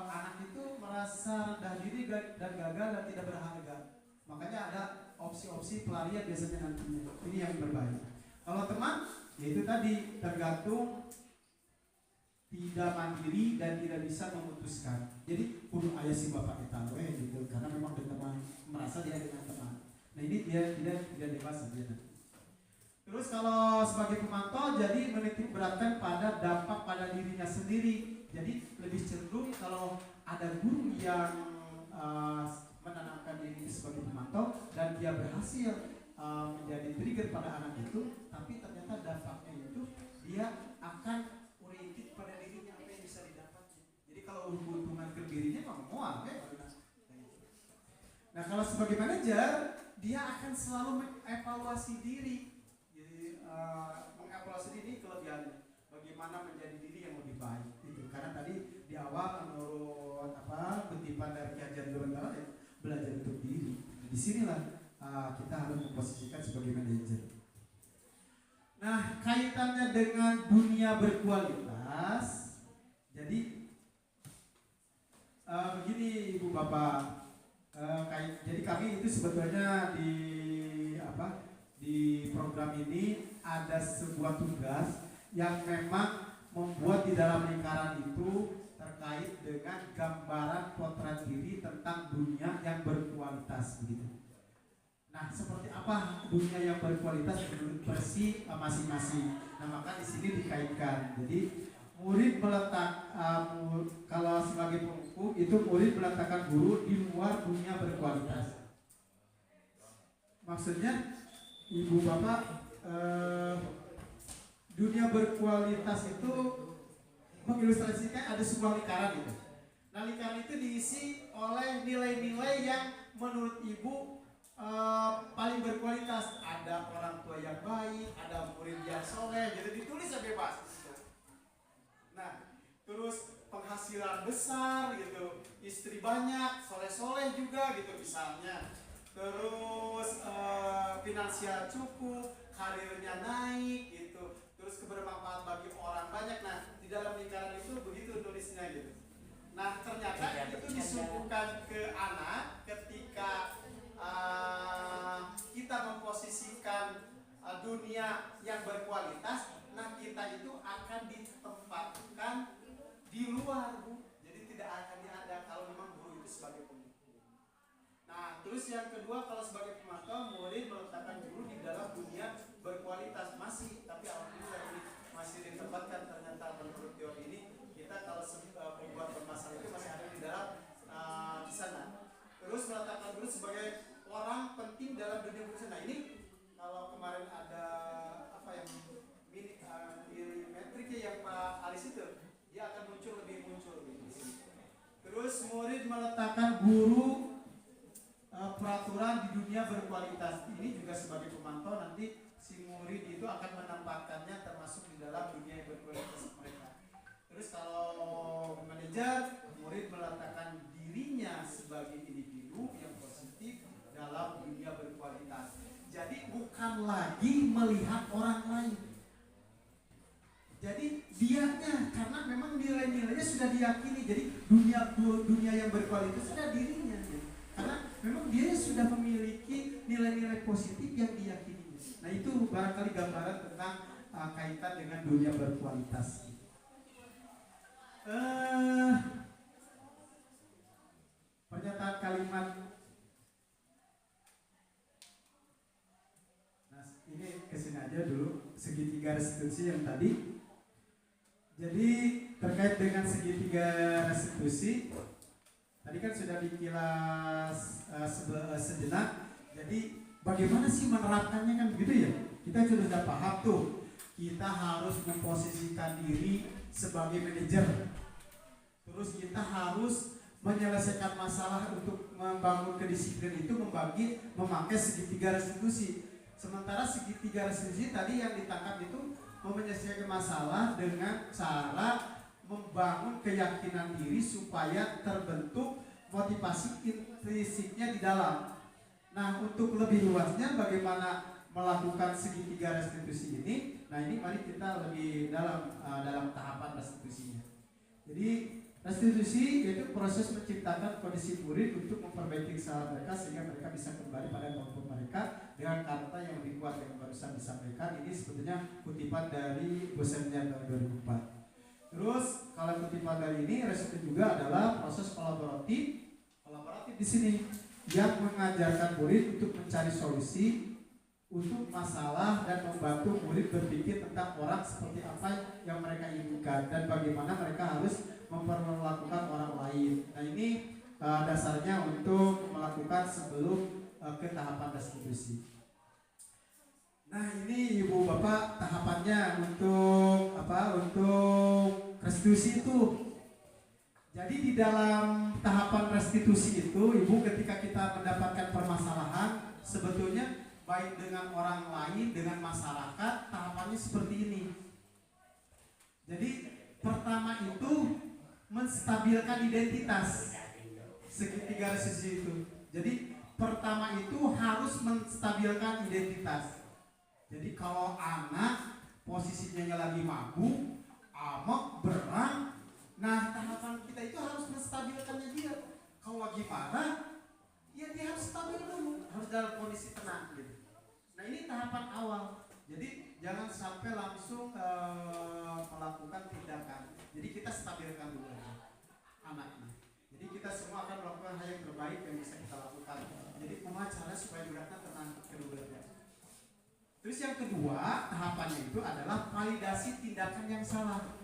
anak itu merasa rendah diri dan gagal dan tidak berharga. Makanya ada opsi-opsi pelarian biasanya nantinya. Ini yang berbahaya. Kalau teman, yaitu tadi tergantung tidak mandiri dan tidak bisa memutuskan. Jadi kudu ayah si bapak kita gitu, karena memang teman merasa dia dengan teman. Nah ini dia tidak dewasa dia nanti. Terus kalau sebagai pemantau jadi menitik beratkan pada dampak pada dirinya sendiri. Jadi lebih cenderung kalau ada guru yang menanamkan diri sebagai pemantau dan dia berhasil menjadi trigger pada anak itu, tapi ternyata dampaknya itu dia akan oriented pada dirinya apa yang bisa didapat. Jadi kalau keuntungan ke dirinya mau nah kalau sebagai manajer dia akan selalu mengevaluasi diri. Jadi mengevaluasi diri kelebihannya. Bagaimana menjadi diri yang lebih baik itu. Karena tadi di awal menurut kutipan dari kajian Gorontalo ya, belajar untuk diri. Di sinilah kita harus memposisikan sebagai manajer. Nah, kaitannya dengan dunia berkualitas. Jadi begini Ibu Bapak. Jadi kami itu sebetulnya di program ini ada sebuah tugas yang memang membuat di dalam lingkaran itu terkait dengan gambaran potret diri tentang dunia yang berkualitas begitu. Nah, seperti apa dunia yang berkualitas menurut versi masing-masing. Nah, maka di sini dikaitkan. Jadi murid kalau sebagai pengukur itu murid meletakkan guru di luar dunia berkualitas. Maksudnya, Ibu Bapak, dunia berkualitas itu mengilustrasikan ada sebuah lingkaran itu. Nah, lingkaran itu diisi oleh nilai-nilai yang menurut Ibu paling berkualitas. Ada orang tua yang baik, ada murid yang soleh, jadi ditulis bebas. Nah, terus penghasilan besar gitu, istri banyak, soleh-soleh juga gitu misalnya. Terus finansial cukup, karirnya naik gitu. Terus kebermanfaat bagi orang banyak. Nah, di dalam lingkaran itu begitu tulisnya gitu. Nah, ternyata itu disuguhkan ke anak ketika kita memposisikan dunia yang berkualitas. Nah, kita itu akan ditempatkan di luar, Bu. Jadi tidak akan ada kalau memang guru itu sebagai pemikir. Nah, terus yang kedua kalau sebagai pemantau, murid meletakkan guru di dalam dunia berkualitas masih, tapi alhamdulillah ini masih ditempatkan. Ternyata menurut teori ini kita kalau membuat permasalahan itu masih ada di dalam di sana. Terus meletakkan guru sebagai orang penting dalam dunia berusaha. Nah, ini kalau kemarin ada yang metriknya yang Pak Alis itu, dia akan muncul di sini. Terus murid meletakkan guru peraturan di dunia berkualitas. Ini juga sebagai pemantau nanti si murid itu akan menempatkannya termasuk di dalam dunia yang berkualitas mereka. Terus kalau manajer, murid meletakkan dirinya sebagai individu yang positif dalam dunia berkualitas. Jadi bukan lagi melihat orang lain. Jadi dianya, karena memang nilai-nilainya sudah diyakini. Jadi dunia yang berkualitas sudah dirinya. Karena memang dia sudah memiliki nilai-nilai positif yang diyakini. Nah, itu barangkali gambaran tentang kaitan dengan dunia berkualitas. Pernyataan kalimat. Nah, ini kesini aja dulu segitiga restitusi yang tadi. Jadi terkait dengan segitiga restitusi, tadi kan sudah dikilas sejenak. Jadi bagaimana sih menerapkannya kan begitu ya? Kita sudah paham tuh. Kita harus memposisikan diri sebagai manajer. Terus kita harus menyelesaikan masalah untuk membangun kedisiplinan itu memakai segitiga restitusi. Sementara segitiga restitusi tadi yang ditangkap itu menyelesaikan masalah dengan cara membangun keyakinan diri supaya terbentuk motivasi intrinsiknya di dalam. Nah, untuk lebih luasnya bagaimana melakukan segitiga restitusi ini, nah ini mari kita lebih dalam tahapan restitusinya. Jadi restitusi yaitu proses menciptakan kondisi murid untuk memperbaiki kesalahan mereka sehingga mereka bisa kembali pada kemampuan mereka dengan kata yang lebih kuat yang barusan disampaikan. Ini sebetulnya kutipan dari Bosemia tahun 2004. Terus kalau kutipan dari ini restitusi juga adalah proses kolaboratif di sini yang mengajarkan murid untuk mencari solusi untuk masalah dan membantu murid berpikir tentang orang seperti apa yang mereka inginkan dan bagaimana mereka harus memperlakukan orang lain. Nah ini dasarnya untuk melakukan sebelum ke tahapan restitusi. Nah ini ibu bapak tahapannya untuk apa? Untuk restitusi itu. Jadi di dalam tahapan restitusi itu ibu ketika kita mendapatkan permasalahan sebetulnya baik dengan orang lain, dengan masyarakat, tahapannya seperti ini. Jadi pertama itu menstabilkan identitas segitiga restitusi itu. Jadi pertama itu harus menstabilkan identitas. Jadi kalau anak posisinya lagi mabuk, amok, berang, nah tahapan kita itu harus menstabilkannya dia. Kalau lagi marah, ya dia harus stabil dulu, harus dalam kondisi tenang gitu. Nah ini tahapan awal. Jadi jangan sampai langsung melakukan tindakan. Jadi kita stabilkan dulu anaknya. Jadi kita semua akan melakukan hal yang terbaik yang bisa kita lakukan. Jadi kumaha cara supaya mereka tenang kedua-duanya. Terus yang kedua tahapannya itu adalah validasi tindakan yang salah.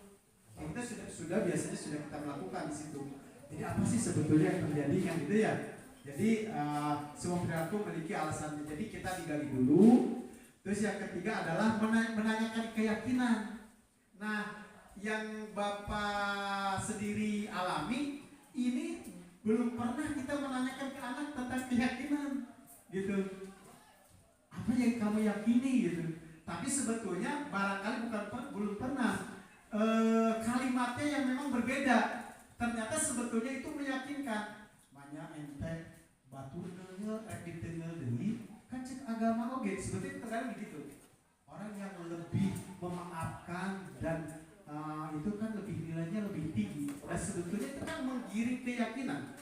Kita sudah biasanya sudah kita melakukan di situ. Jadi apa sih sebetulnya yang terjadi kan gitu ya? Jadi semua perilaku memiliki alasannya. Jadi kita digali dulu. Terus yang ketiga adalah menanyakan keyakinan. Nah, yang Bapak sendiri alami ini belum pernah kita menanyakan ke anak tentang keyakinan, gitu. Apa yang kamu yakini gitu. Tapi sebetulnya barangkali belum pernah kalimatnya yang memang berbeda. Ternyata sebetulnya itu meyakinkan. Banyak ente batu nengel di tengel deui kan cek agama oge sebetulnya terkadang begitu. Orang yang lebih memaafkan dan itu kan lebih nilainya lebih tinggi. Dan sebetulnya itu kan menggiring keyakinan.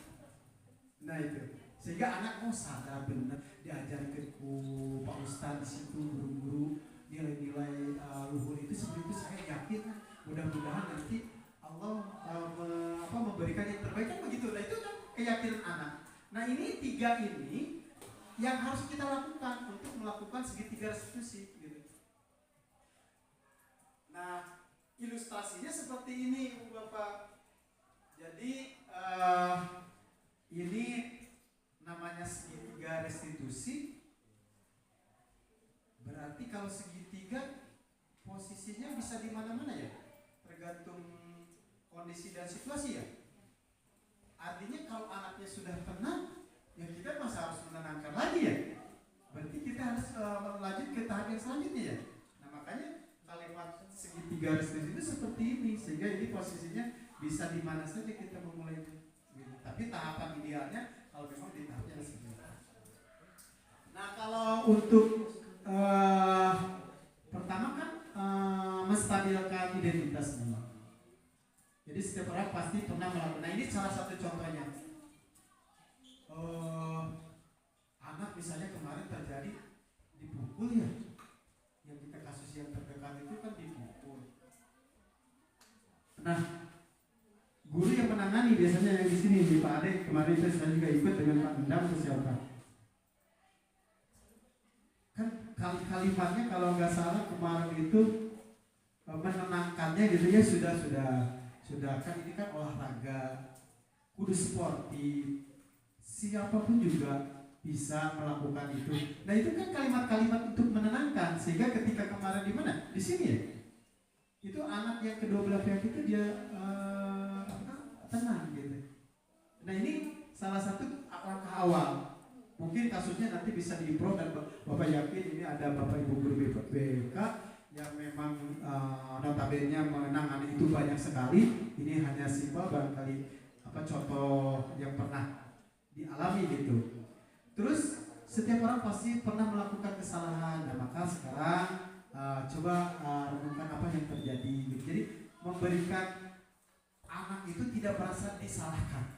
Nah itu sehingga anak sadar benar diajarkan ku Pak Ustadz di situ guru-guru nilai-nilai luhur itu seperti itu saya yakin mudah-mudahan nanti Allah memberikan yang terbaik kan begitu. Nah itu kan keyakinan anak. Nah ini tiga ini yang harus kita lakukan untuk melakukan segitiga restitusi gitu. Nah ilustrasinya seperti ini Ibu Bapak. Jadi ini namanya segitiga restitusi. Berarti kalau segitiga posisinya bisa di mana-mana ya? Tergantung kondisi dan situasi ya. Artinya kalau anaknya sudah tenang, ya kita masih harus menenangkan lagi ya. Berarti kita harus lanjut ke tahap yang selanjutnya ya. Nah makanya kalimat segitiga restitusi itu seperti ini sehingga ini posisinya bisa di mana saja kita memulai gitu. Tapi tahapan idealnya kalau memang di tahap yang seperti. Nah kalau untuk pertama kan menstabilkan identitas dulu. Jadi setiap orang pasti pernah melakukan. Nah ini salah satu contohnya. Anak misalnya kemarin terjadi dipukul ya. Yang kita kasus yang terdekat itu kan dipukul. Nah guru yang menangani biasanya yang di sini di Pak Ade kemarin itu saya juga ikut dengan Pak Endam atau siapa. Kan kalimatnya kalau nggak salah kemarin itu menenangkannya gitu ya sudah kan ini kan olahraga kudu sportif siapapun juga bisa melakukan itu. Nah itu kan kalimat-kalimat untuk menenangkan sehingga ketika kemarin di mana di sini ya itu anak yang kedua belah pihak itu dia tenang gitu. Nah ini salah satu langkah awal. Mungkin kasusnya nanti bisa diimprove dan Bapak yakin ini ada Bapak Ibu guru BK yang memang notabene menangani itu banyak sekali. Ini hanya simpel barangkali contoh yang pernah dialami gitu. Terus setiap orang pasti pernah melakukan kesalahan. Nah, maka sekarang coba renungkan apa yang terjadi. Jadi memberikan anak itu tidak merasa disalahkan.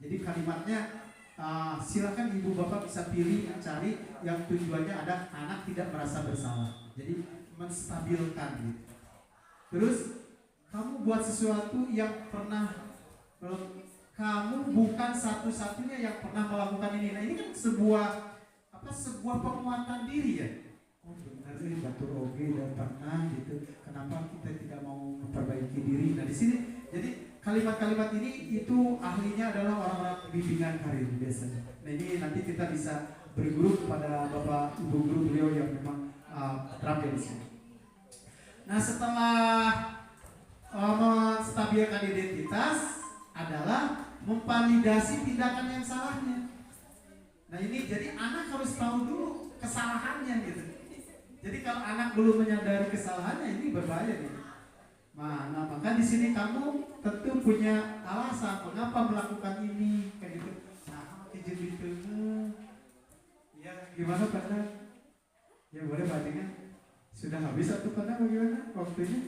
Jadi kalimatnya silakan ibu bapak bisa pilih cari yang tujuannya ada anak tidak merasa bersalah. Jadi menstabilkan gitu. Terus kamu buat sesuatu yang pernah kamu bukan satu-satunya yang pernah melakukan ini. Nah, ini kan sebuah penguatan diri ya. Oh benar ini batur oge dan pernah gitu. Kenapa kita tidak mau memperbaiki diri? Nah di sini jadi kalimat-kalimat ini itu ahlinya adalah orang-orang bimbingan karir biasanya. Nah ini nanti kita bisa berguru kepada bapak ibu guru beliau yang memang terampil di sini. Nah setelah menstabilkan identitas adalah memvalidasi tindakan yang salahnya. Nah ini jadi anak harus tahu dulu kesalahannya gitu. Jadi kalau anak belum menyadari kesalahannya ini berbahaya gitu. Nah maka di sini kamu tentu punya alasan mengapa melakukan ini kayak gitu. Nah izin itu, ya gimana Pak? Ya boleh Pak dengan sudah habis atau Pak bagaimana waktunya?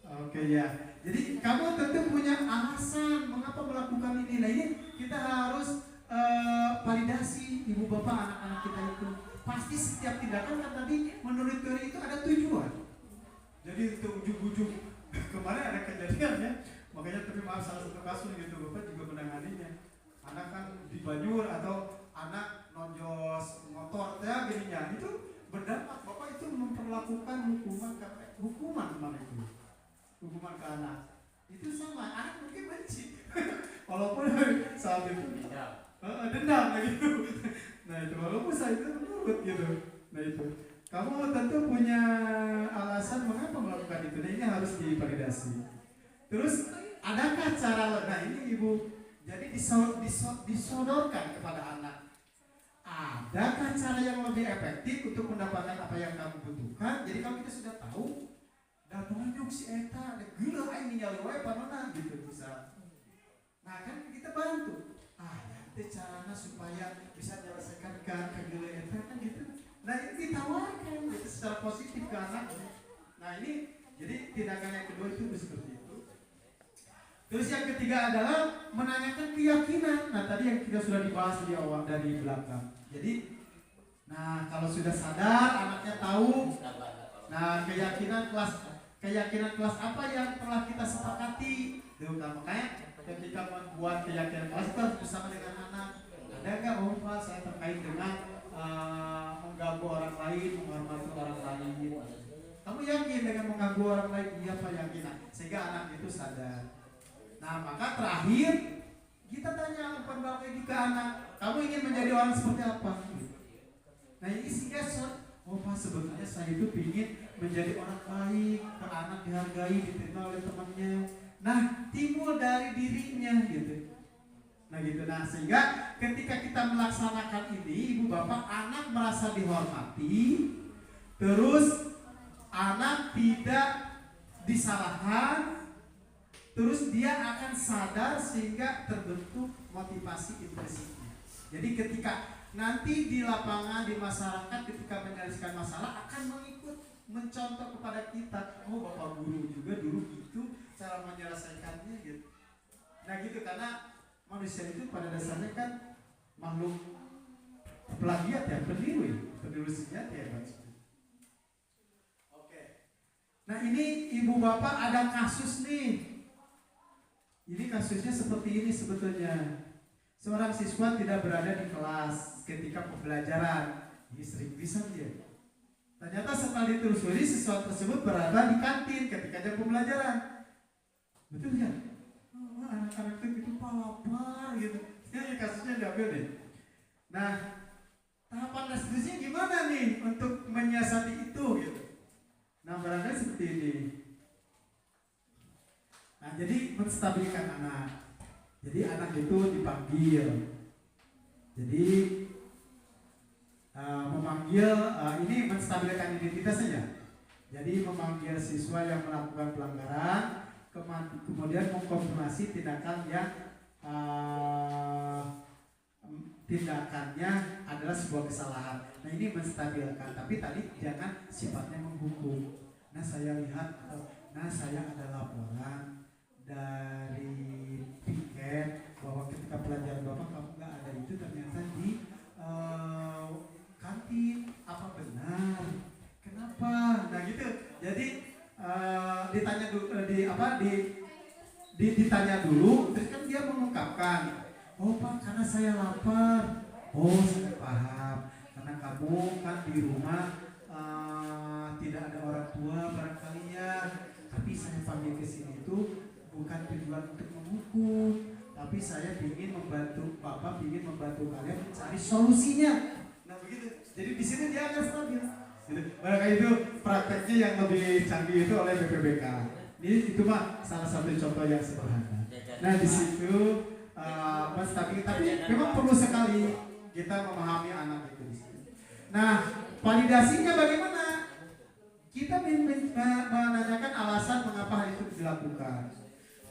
Oke ya. Jadi kamu tentu punya alasan mengapa melakukan ini. Nah ini kita harus validasi ibu bapak anak-anak kita itu. Pasti setiap tindakan kan tadi menurut teori itu ada tujuan. Jadi itu ujung-ujung kemarin ada kejadian ya. Makanya tapi maaf salah satu kasus gitu bapak juga menanganinya. Anak kan di Banyur atau anak nonjos motor ya gininya itu berdampak bapak itu memperlakukan hukuman kemarin itu. Hukuman ke anak itu sama anak mungkin benci walaupun saat itu dendam gitu. Nah itu walaupun saya itu menurut gitu. Nah itu kamu tentu punya alasan mengapa melakukan itu. Nah ini harus divalidasi. Terus adakah cara? Nah ini ibu jadi disodorkan kepada anak. Adakah cara yang lebih efektif untuk mendapatkan apa yang kamu butuhkan? Jadi kalau kita sudah tahu dan tunjuk si eta ada gila aing ningali wae panona gitu bisa. Nah kan kita bantu. Nanti caranya supaya bisa menyelesaikan kegila eta kan gitu. Nah ini ditawarkan gitu secara positif ke anak. Nah ini jadi tindakan yang kedua itu seperti itu. Terus yang ketiga adalah menanyakan keyakinan. Nah tadi yang kita sudah dibahas di awal dari belakang. Jadi, nah kalau sudah sadar anaknya tahu. Nah keyakinan kelas apa yang telah kita sepakati. Makanya ketika membuat keyakinan kelas kita harus bersama dengan anak. Ada nggak Pak saya terkait dengan mengganggu orang lain, menghormati orang lain. Kamu yakin dengan mengganggu orang lain? Iya Pak yakin. Sehingga anak itu sadar. Nah maka terakhir kita tanya umpan balik lagi ke anak. Kamu ingin menjadi orang seperti apa? Nah ini sehingga Pak sebetulnya saya itu ingin menjadi orang baik, ke anak dihargai, diterima oleh temannya. Nah timbul dari dirinya gitu. Nah gitu. Nah sehingga ketika kita melaksanakan ini, ibu bapak anak merasa dihormati, terus anak tidak disalahkan, terus dia akan sadar sehingga terbentuk motivasi intrinsiknya. Jadi ketika nanti di lapangan, di masyarakat ketika menyelesaikan masalah akan mengikut, mencontoh kepada kita. Oh bapak guru juga dulu gitu cara menyelesaikannya gitu. Nah gitu karena manusia itu pada dasarnya kan makhluk plagiat ya, peniru sejati ya Pak. Oke. Nah ini ibu bapak ada kasus nih. Ini kasusnya seperti ini sebetulnya. Seorang siswa tidak berada di kelas ketika pembelajaran. Ini sering bisa dia. Ternyata setelah ditelusuri siswa tersebut berada di kantin ketika jam pembelajaran. Betul ya? Oh, anak-anak itu lapar gitu. Ya kasusnya diambil deh. Nah, tahapan seterusnya gimana nih untuk menyiasati itu gitu. Nah, barangkali seperti ini. Nah, jadi menstabilkan anak. Jadi anak itu dipanggil. Jadi memanggil ini menstabilkan identitas saja. Jadi memanggil siswa yang melakukan pelanggaran, kemudian mengkonfirmasi tindakan yang tindakannya adalah sebuah kesalahan. Nah ini menstabilkan, tapi tadi jangan sifatnya menghukum. Nah saya lihat, saya ada laporan dari piket bahwa ketika pelajaran Bapak kamu nggak ada itu ternyata di kantin. Apa benar? Kenapa? Nah gitu. Jadi ditanya dulu, ditanya dulu, terus kan dia mengungkapkan, oh Pak, karena saya lapar. Oh saya paham, karena kamu kan di rumah tidak ada orang tua barangkali ya. Tapi saya panggil ke sini itu bukan tujuan untuk menghukum, tapi saya ingin membantu Bapak, ingin membantu kalian mencari solusinya. Nah begitu. Jadi di sini dia akan stabil. Gitu. Barangkali itu prakteknya yang lebih canggih itu oleh BPBK. Itu mah salah satu contoh yang sederhana. Nah di situ stabil, tapi memang perlu sekali kita memahami anak itu di situ. Nah validasinya bagaimana? Kita menanyakan alasan mengapa hal itu dilakukan.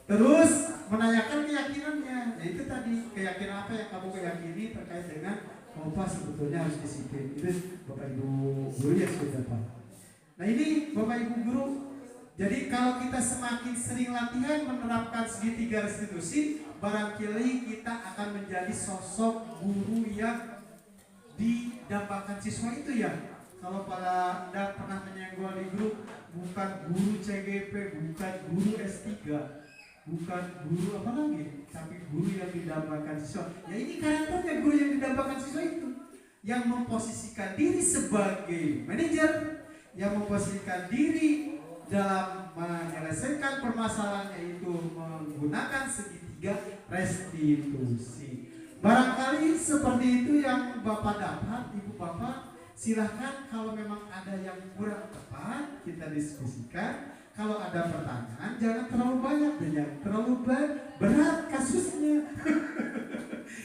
Terus menanyakan keyakinannya. Nah itu tadi, keyakinan apa yang kamu keyakini terkait dengan Bapak sebetulnya harus disiplin. Itu Bapak Ibu Guru yang sudah paham. Nah ini Bapak Ibu Guru, jadi kalau kita semakin sering latihan menerapkan segitiga restitusi, barangkali kita akan menjadi sosok guru yang didambakan siswa itu ya. Kalau para Anda pernah menyenggol di grup, bukan guru CGP, bukan guru S3, bukan guru apa lagi, tapi guru yang didambakan siswa. Ya ini karakternya guru yang didambakan siswa itu, yang memposisikan diri sebagai manajer, yang memposisikan diri dalam menyelesaikan permasalahannya itu menggunakan segitiga restitusi. Barangkali seperti itu yang Bapak dapat, Ibu Bapak. Silahkan kalau memang ada yang kurang tepat kita diskusikan. Kalau ada pertanyaan jangan terlalu banyak dan jangan terlalu berat kasusnya.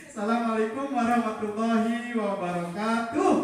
Assalamualaikum warahmatullahi wabarakatuh.